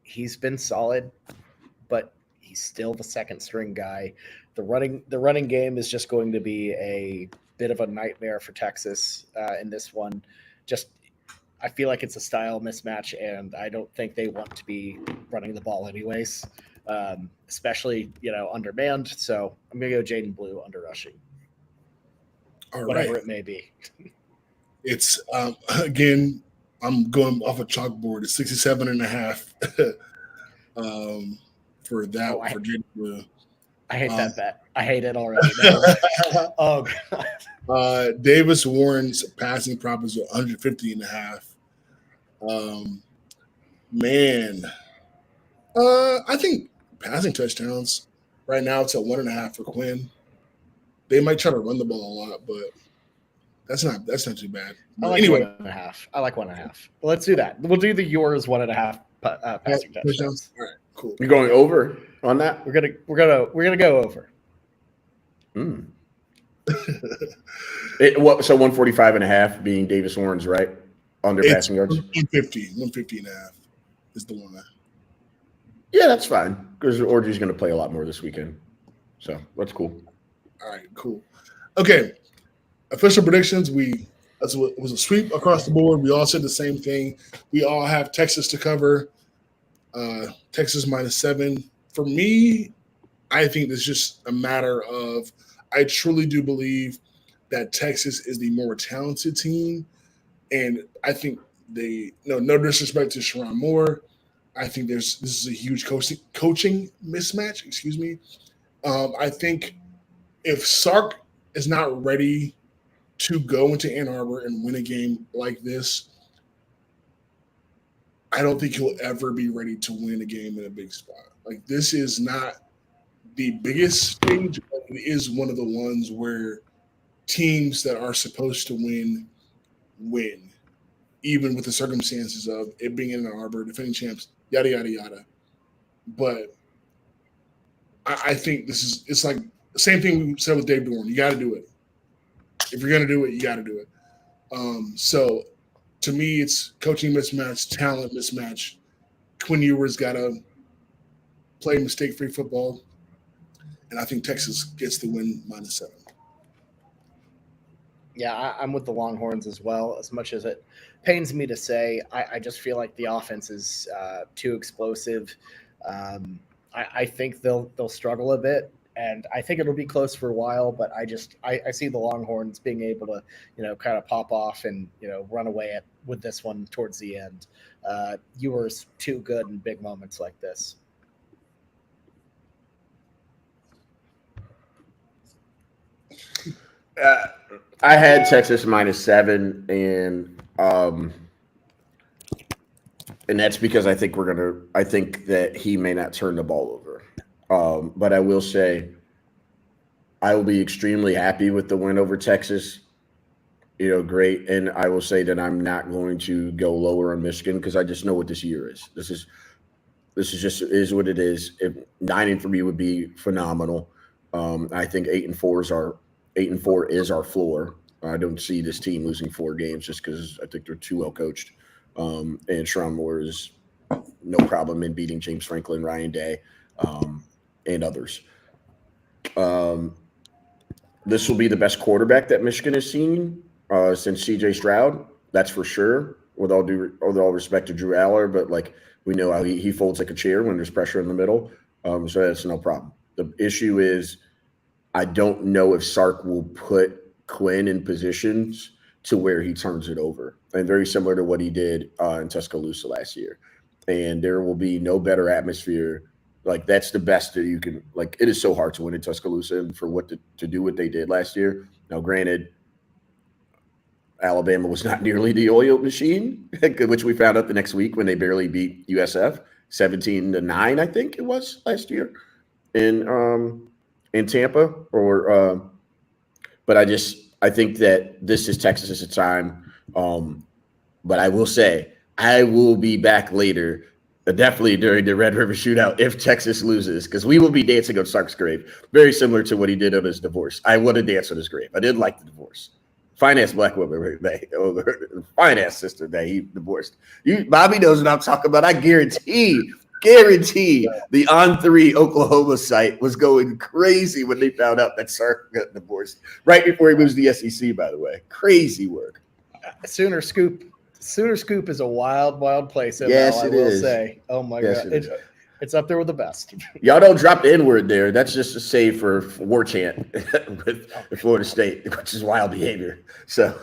he's been solid, but he's still the second string guy. The running game is just going to be a bit of a nightmare for Texas in this one. I feel like it's a style mismatch, and I don't think they want to be running the ball anyways, especially undermanned. So I'm going to go Jaden Blue under rushing. Whatever it may be. It's again, I'm going off a chalkboard. It's 67.5 for that for Jaden Blue. I hate that bet. I hate it already. Oh God. Davis Warren's passing prop is 150.5. I think passing touchdowns right now it's at 1.5 for Quinn. They might try to run the ball a lot, but that's not too bad. I like anyway, 1.5. I like 1.5. Well, let's do that. We'll do the yours 1.5 passing touchdowns. All right, cool. You're going over on that? We're gonna go over. So 145.5 being Davis Warren's right under passing yards. 150.5 is the one. Yeah, that's fine because Orgy's going to play a lot more this weekend, so that's cool. All right, cool. Okay, official predictions. It was a sweep across the board. We all said the same thing. We all have Texas to cover. Texas -7. For me, I think it's just a matter of I truly do believe that Texas is the more talented team, and I think no disrespect to Sharon Moore. I think this is a huge coaching mismatch. Excuse me. I think if Sark is not ready to go into Ann Arbor and win a game like this, I don't think he'll ever be ready to win a game in a big spot. Like, this is not the biggest stage, but it is one of the ones where teams that are supposed to win, even with the circumstances of it being in Ann Arbor, defending champs, yada, yada, yada. But I think it's like the same thing we said with Dave Dorn. You got to do it. If you're going to do it, you got to do it. So to me, it's coaching mismatch, talent mismatch. Quinn Ewers got to play mistake-free football. And I think Texas gets the win -7. Yeah, I'm with the Longhorns as well. As much as it pains me to say, I just feel like the offense is too explosive. I think they'll struggle a bit, and I think it'll be close for a while. But I see the Longhorns being able to kind of pop off and run away with this one towards the end. Ewers too good in big moments like this. I had Texas -7, and that's because I think that he may not turn the ball over. But I will say, I will be extremely happy with the win over Texas. Great, and I will say that I'm not going to go lower on Michigan because I just know what this year is. This is just what it is. 9-3 would be phenomenal. I think 8-4 is our floor. I don't see this team losing 4 games just because I think they're too well coached. And Sharon Moore is no problem in beating James Franklin, Ryan Day, and others. This will be the best quarterback that Michigan has seen since C.J. Stroud. That's for sure. With all respect to Drew Aller, but we know how he folds like a chair when there's pressure in the middle. So that's no problem. The issue is I don't know if Sark will put Quinn in positions to where he turns it over, and very similar to what he did in Tuscaloosa last year. And there will be no better atmosphere. Like, that's the best that you can. Like, it is so hard to win in Tuscaloosa, and for what to do what they did last year. Now, granted, Alabama was not nearly the oil machine, which we found out the next week when they barely beat USF 17-9, I think it was last year in Tampa. But I think that this is Texas' time. But I will say I will be back later, definitely during the Red River Shootout if Texas loses, because we will be dancing on Sark's grave, very similar to what he did on his divorce. I want to dance on his grave. I didn't like the divorce. Fine-ass black woman, fine-ass sister that he divorced. Bobby knows what I'm talking about. I guarantee the On3 Oklahoma site was going crazy when they found out that Sark got divorced right before he moves to the SEC, by the way. Crazy work. Sooner Scoop is a wild place. Yes, I it will is. say. Oh my God. It's up there with the best. Y'all don't drop the N-word there. That's just a save for war chant with Florida State, which is wild behavior. So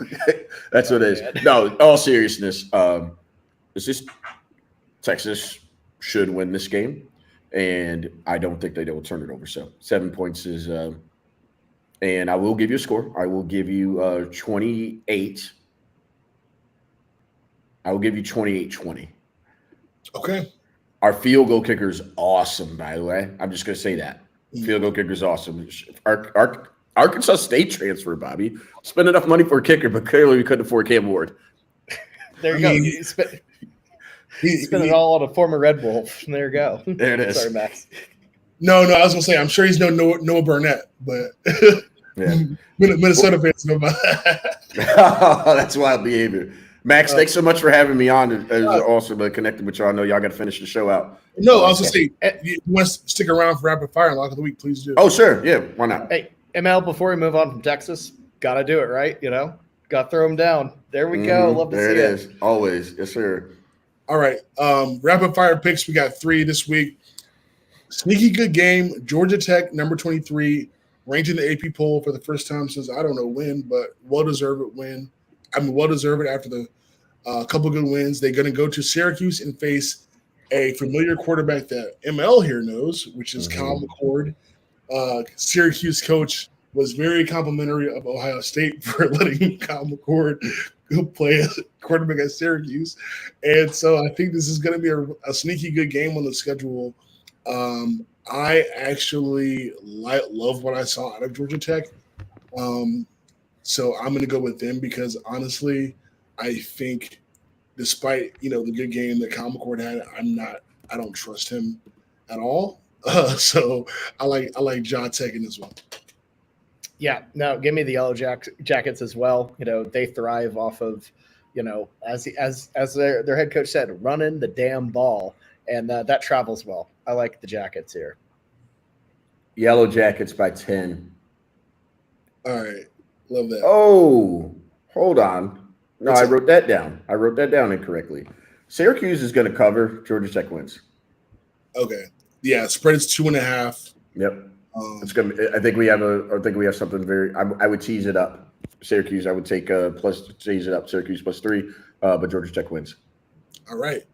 that's what it is. No, all seriousness, it's just Texas should win this game, and I don't think they will turn it over. So 7 points is and I will give you a score. I will give you 28. I will give you 28-20. Okay. Our field goal kicker is awesome, by the way. I'm just going to say that. Field goal kicker is awesome. Our Arkansas State transfer, Bobby. Spent enough money for a kicker, but clearly we couldn't afford Cam Ward. There you go. You spent it all on a former Red Wolf. There you go. There it is. Sorry, Max. No, I was going to say, I'm sure he's no Noah Burnett, but Yeah. Minnesota fans know about that. That's wild behavior. Max, thanks so much for having me on. It was awesome connecting with y'all. I know y'all got to finish the show out. No, I was going to say, if you want to stick around for Rapid Fire and Lock of the Week, please do. Oh, sure. Yeah, why not? Hey, ML, before we move on from Texas, got to do it, right? Got to throw them down. There we go. Love to see it. There it is. Always. Yes, sir. All right. Rapid Fire picks. We got 3 this week. Sneaky good game. Georgia Tech, number 23, ranked in the AP poll for the first time since I don't know when, but well-deserved win. Well-deserved after the couple good wins. They're going to go to Syracuse and face a familiar quarterback that ML here knows, which is Kyle McCord. Syracuse coach was very complimentary of Ohio State for letting Kyle McCord go play a quarterback at Syracuse. And so I think this is going to be a sneaky good game on the schedule. I actually love what I saw out of Georgia Tech. So I'm going to go with them because honestly, I think despite, the good game that Kyle McCord had, I don't trust him at all. So I like Ja Tech in this one. Yeah, no, give me the Yellow Jackets as well. They thrive off of, as their head coach said, running the damn ball, and that travels well. I like the Jackets here. Yellow Jackets by 10. All right, love that. Oh, hold on. No, I wrote that down. I wrote that down incorrectly. Syracuse is going to cover. Georgia Tech wins. Okay. Yeah, spread is 2.5. Yep. It's gonna. I think we have something very. I would tease it up. Syracuse. I would take tease it up. Syracuse +3, but Georgia Tech wins. All right.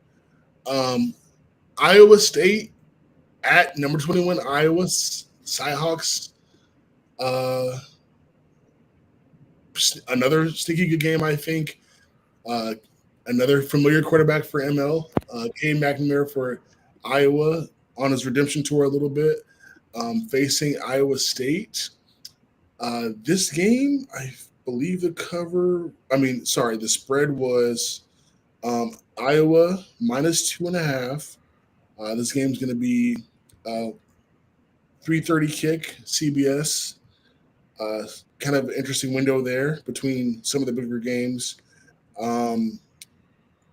Iowa State at number 21. Iowa Cyhawks. Another sneaky good game, I think. Another familiar quarterback for ML. Cade McNamara for Iowa on his redemption tour a little bit. Facing Iowa State. This game, I believe the spread was Iowa -2.5. This game's going to be 3:30 kick, CBS. Kind of interesting window there between some of the bigger games.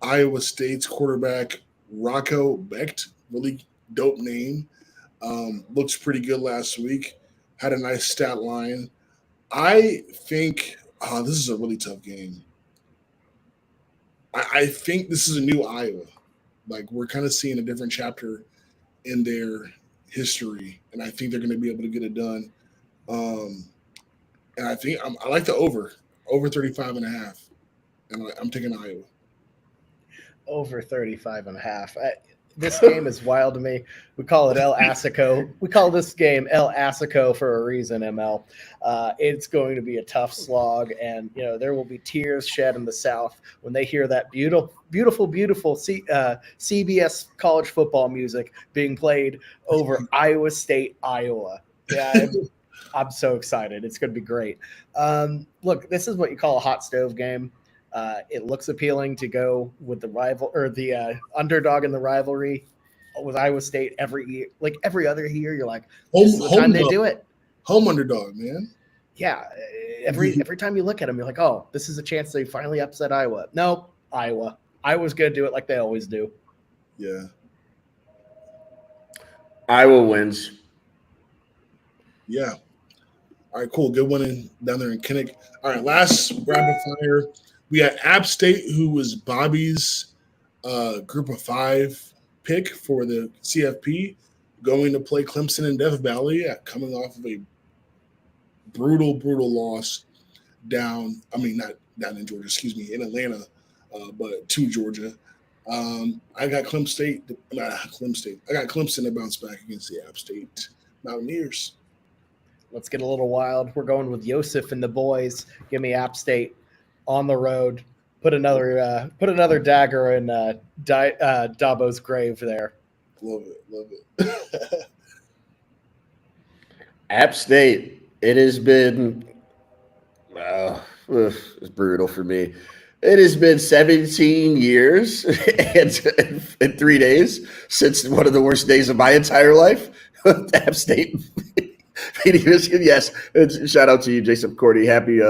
Iowa State's quarterback, Rocco Becht, really dope name. Looks pretty good last week. Had a nice stat line. I think this is a really tough game. I think this is a new Iowa. Like, we're kind of seeing a different chapter in their history, and I think they're going to be able to get it done. And I think I like the over 35.5, and I'm taking Iowa. Over 35.5. This game is wild to me. We call it El Asico. We call this game El Asico for a reason, ML. It's going to be a tough slog, and there will be tears shed in the South when they hear that beautiful CBS college football music being played over Iowa State, Iowa. Yeah, I'm so excited. It's going to be great. Look, this is what you call a hot stove game. It looks appealing to go with the rival or the underdog in the rivalry with Iowa State every year. Like every other year, you're like, this is the time they do it. Home underdog, man. Yeah. Every time you look at them, you're like, oh, this is a chance they finally upset Iowa. No, Iowa. Iowa's going to do it like they always do. Yeah. Iowa wins. Yeah. All right, cool. Good winning down there in Kinnick. All right, last rapid fire. We got App State, who was Bobby's group of 5 pick for the CFP, going to play Clemson in Death Valley, coming off of a brutal loss not down in Georgia, in Atlanta, but to Georgia. I got Clemson to bounce back against the App State Mountaineers. Let's get a little wild. We're going with Yosef and the boys. Give me App State on the road. Put another dagger in Dabo's grave there. Love it. App State. It has been it's brutal for me. It has been 17 years and 3 days since one of the worst days of my entire life. App State. Yes. Shout out to you, Jason Cordy. Happy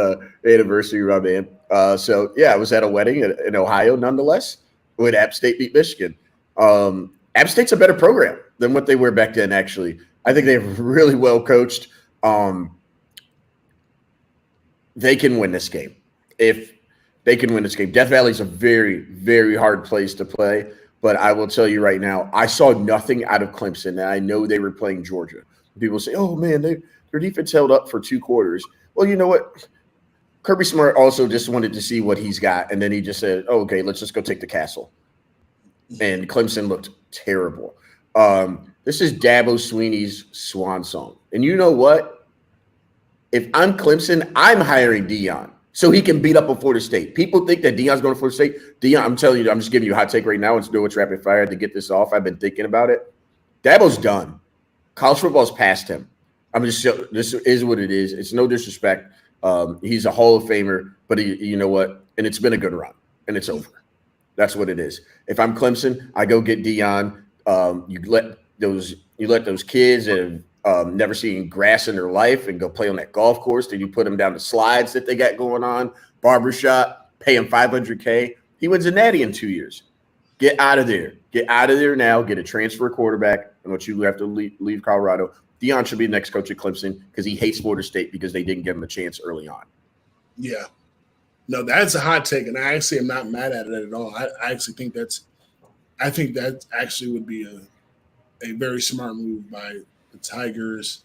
anniversary, my man. I was at a wedding in Ohio, nonetheless, when App State beat Michigan. App State's a better program than what they were back then, actually. I think they're really well coached. They can win this game. If they can win this game. Death Valley is a very, very hard place to play. But I will tell you right now, I saw nothing out of Clemson, and I know they were playing Georgia. People say, oh, man, their defense held up for 2 quarters. Well, you know what? Kirby Smart also just wanted to see what he's got, and then he just said, oh, okay, let's just go take the castle. And Clemson looked terrible. This is Dabo Swinney's swan song. And you know what? If I'm Clemson, I'm hiring Deion so he can beat up on Florida State. People think that Deion's going to Florida State. Deion, I'm telling you, I'm just giving you a hot take right now. Let's do what's rapid fire to get this off. I've been thinking about it. Dabo's done. College football's past him. This is what it is. It's no disrespect. He's a Hall of Famer, but you know what? And it's been a good run, and it's over. That's what it is. If I'm Clemson, I go get Deion. You let those kids that have never seen grass in their life and go play on that golf course. Then you put them down the slides that they got going on, barbershop, pay him $500K. He wins a natty in 2 years. Get out of there. Get out of there now. Get a transfer quarterback. And what you have to leave Colorado. Deion should be the next coach at Clemson because he hates Florida State because they didn't give him a chance early on. Yeah. No, that's a hot take, and I actually am not mad at it at all. I actually think that actually would be a very smart move by the Tigers.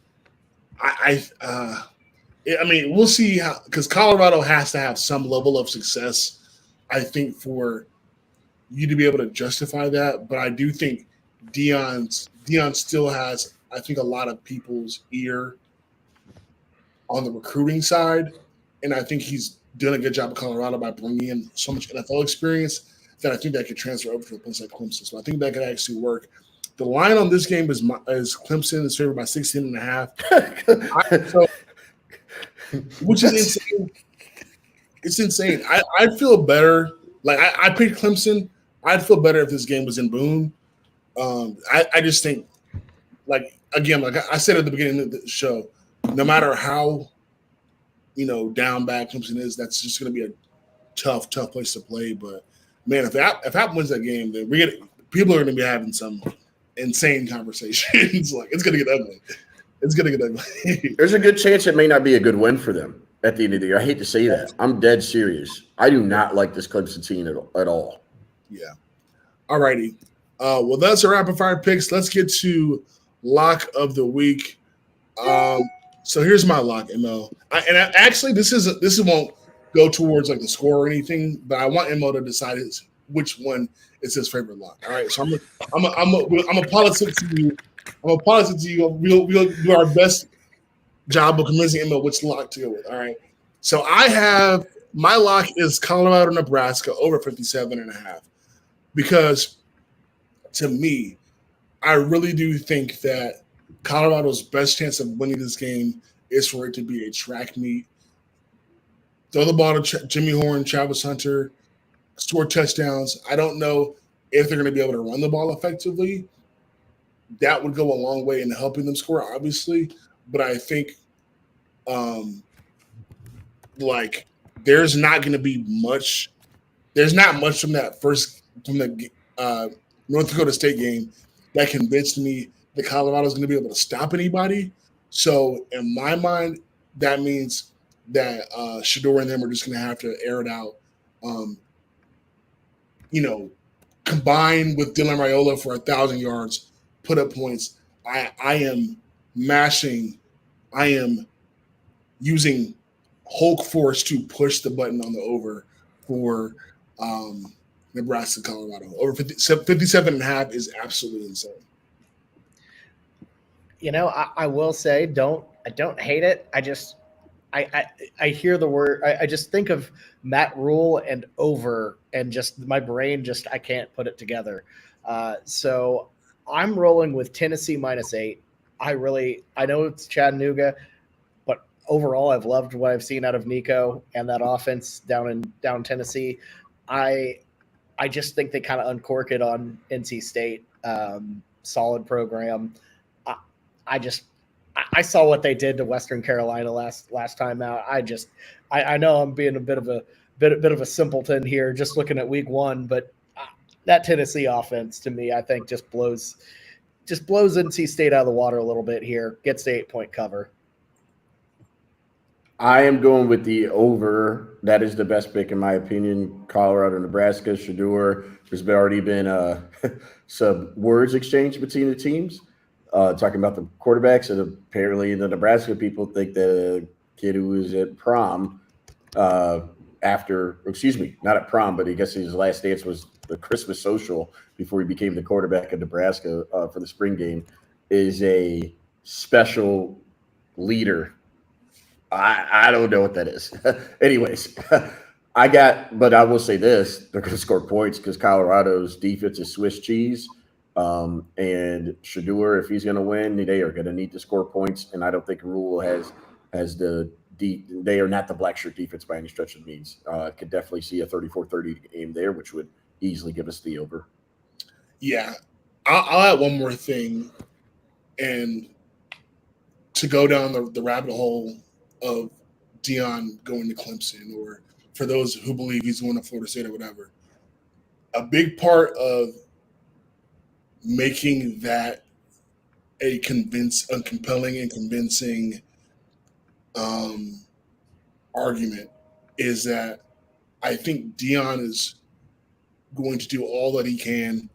I mean, we'll see how, because Colorado has to have some level of success, I think, for you to be able to justify that. But I do think Deion still has, I think, a lot of people's ear on the recruiting side, and I think he's done a good job of Colorado by bringing in so much NFL experience that I think that could transfer over to a place like Clemson. So I think that could actually work. The line on this game is Clemson is favored by 16.5. Which is insane. It's insane. I'd feel better. Like I picked Clemson. I'd feel better if this game was in Boone. I just think, like I said at the beginning of the show, no matter how down bad Clemson is, that's just going to be a tough place to play. But man, if App wins that game, then people are going to be having some insane conversations. Like it's going to get ugly. It's going to get ugly. There's a good chance it may not be a good win for them at the end of the year. I hate to say that. I'm dead serious. I do not like this Clemson team at all. Yeah. All righty. Well, that's our rapid fire picks. Let's get to lock of the week. So here's my lock, MO. Actually, this won't go towards like the score or anything, but I want MO to decide which one is his favorite lock. All right, so I'm a politic to you. I'm a politic to you. We'll do our best job of convincing MO which lock to go with. All right, so I have my lock is Colorado, Nebraska over 57.5 because to me, I really do think that Colorado's best chance of winning this game is for it to be a track meet. Throw the ball to Jimmy Horn, Travis Hunter, score touchdowns. I don't know if they're going to be able to run the ball effectively. That would go a long way in helping them score, obviously. But I think, there's not going to be much. There's not much from the North Dakota State game that convinced me that Colorado's going to be able to stop anybody. So in my mind, that means that Shador and them are just going to have to air it out. Combine with Dylan Raiola for 1,000 yards, put up points. I am using Hulk force to push the button on the over for Nebraska, Colorado. Over 57.5 is absolutely insane. I will say, I don't hate it. I hear the word. I just think of Matt Rule and over, and just my brain I can't put it together. So I'm rolling with Tennessee -8. I know it's Chattanooga, but overall I've loved what I've seen out of Nico and that offense down Tennessee. I just think they kind of uncork it on NC State. Solid program. I saw what they did to Western Carolina last time out. I know I'm being a bit of a simpleton here, just looking at week one, but that Tennessee offense to me, I think just blows NC State out of the water a little bit here. Gets the 8-point cover. I am going with the over. That is the best pick in my opinion. Colorado, Nebraska, Shador. There's already been some words exchanged between the teams. Talking about the quarterbacks, and apparently the Nebraska people think that a kid who was at prom not at prom, but I guess his last dance was the Christmas social before he became the quarterback of Nebraska for the spring game, is a special leader. I don't know what that is. Anyways, but I will say this, they're going to score points because Colorado's defense is Swiss cheese. And Shador, if he's going to win, they are going to need to score points. And I don't think Rule has they are not the black shirt defense by any stretch of the means. Could definitely see a 34-30 game there, which would easily give us the over. Yeah. I'll add one more thing. And to go down the rabbit hole of Deion going to Clemson, or for those who believe he's going to Florida State or whatever, a big part of making that a compelling and convincing argument is that I think Deion is going to do all that he can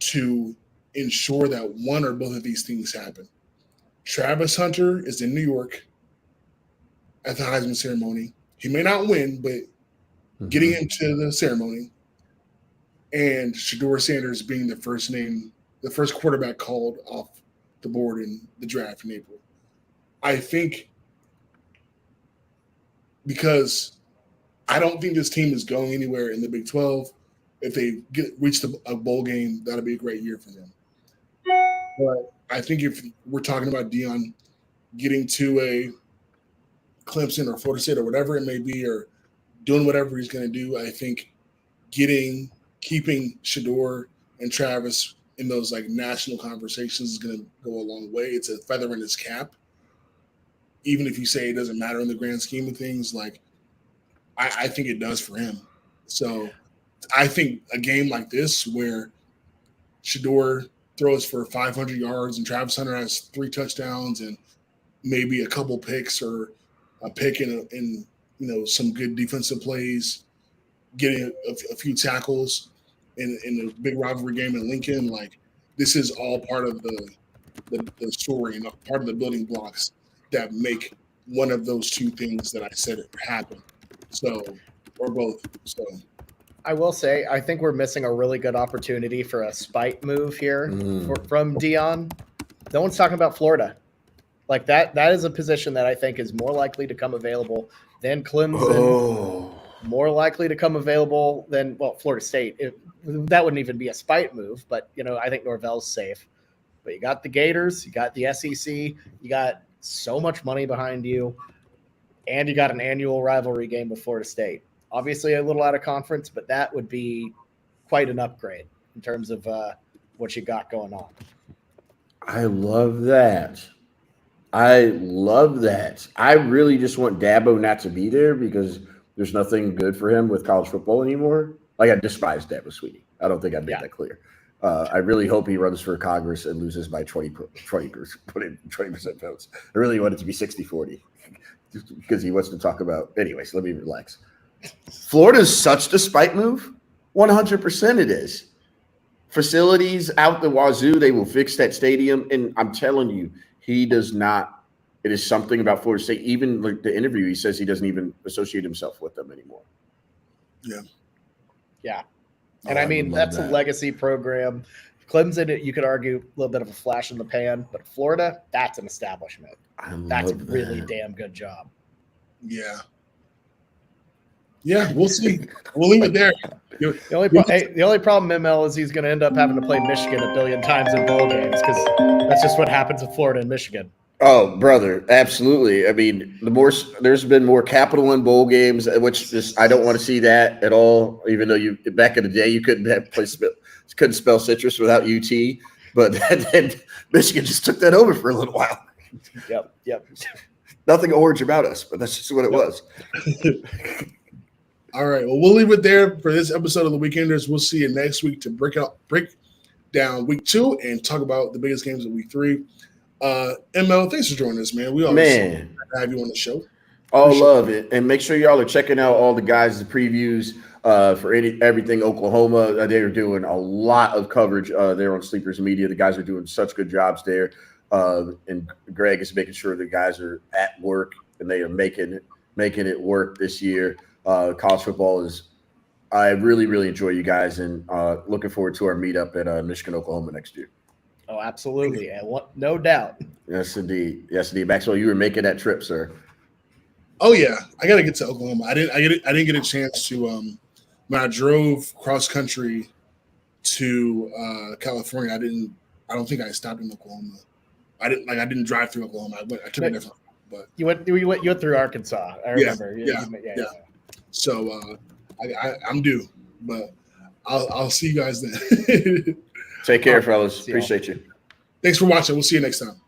to ensure that one or both of these things happen. Travis Hunter is in New York at the Heisman ceremony. He may not win, but getting into the ceremony, and Shador Sanders being the first quarterback called off the board in the draft in April. I think because I don't think this team is going anywhere in the Big 12. If they reach a bowl game, that'll be a great year for them. But I think if we're talking about Deion getting to a Clemson or Florida State or whatever it may be, or doing whatever he's going to do, I think keeping Shador and Travis in those like national conversations is going to go a long way. It's a feather in his cap. Even if you say it doesn't matter in the grand scheme of things, like I think it does for him. So I think a game like this where Shador throws for 500 yards and Travis Hunter has 3 touchdowns and maybe a couple picks or a pick in some good defensive plays, getting a few tackles in a big rivalry game in Lincoln, like this is all part of the story and part of the building blocks that make one of those two things that I said happen. So, or both. So, I will say, I think we're missing a really good opportunity for a spite move here from Dion. No one's talking about Florida. Like that is a position that I think is more likely to come available than Clemson, more likely to come available than, well, Florida State. That wouldn't even be a spite move, but, I think Norvell's safe. But you got the Gators, you got the SEC, you got so much money behind you, and you got an annual rivalry game with Florida State. Obviously a little out of conference, but that would be quite an upgrade in terms of what you got going on. I love that. I really just want Dabo not to be there because there's nothing good for him with college football anymore. Like, I despise Dabo Swinney. I don't think I made that clear. I really hope he runs for Congress and loses by 20% votes. I really want it to be 60-40 because he wants to talk about – anyways, let me relax. Florida's such the spite move. 100% it is. Facilities out the wazoo, they will fix that stadium. And I'm telling you, he does not – it is something about Florida State. Even like the interview, he says he doesn't even associate himself with them anymore. Yeah. Yeah. And I mean, that's a legacy program. Clemson, you could argue a little bit of a flash in the pan, but Florida, that's an establishment. That's a really damn good job. Yeah. Yeah, we'll see. We'll leave it there. The only problem, ML, is he's going to end up having to play Michigan a billion times in bowl games because that's just what happens with Florida and Michigan. Oh, brother, absolutely. I mean, there's been more Capital One bowl games, which just I don't want to see that at all. Even though back in the day you couldn't spell citrus without UT, but then Michigan just took that over for a little while. Yep. Nothing orange about us, but that's just what it was. All right. Well, we'll leave it there for this episode of the Weekenders. We'll see you next week to break down week 2 and talk about the biggest games of week 3. ML, thanks for joining us, man. We always have you on the show. Love it. And make sure y'all are checking out all the guys' previews for everything Oklahoma. They are doing a lot of coverage there on Sleepers Media. The guys are doing such good jobs there. And Greg is making sure the guys are at work and they are making it work this year. College football I really, really enjoy you guys and looking forward to our meetup at Michigan, Oklahoma next year. Oh, absolutely. No doubt. Yes, indeed. Maxwell, you were making that trip, sir. Oh yeah, I got to get to Oklahoma. I didn't get a chance to when I drove cross country to California. I don't think I stopped in Oklahoma. I didn't drive through Oklahoma. I took a different. But you went through Arkansas. I remember. Yeah. So I'm due, but I'll see you guys then. Take care, fellas. Appreciate you. Thanks for watching. We'll see you next time.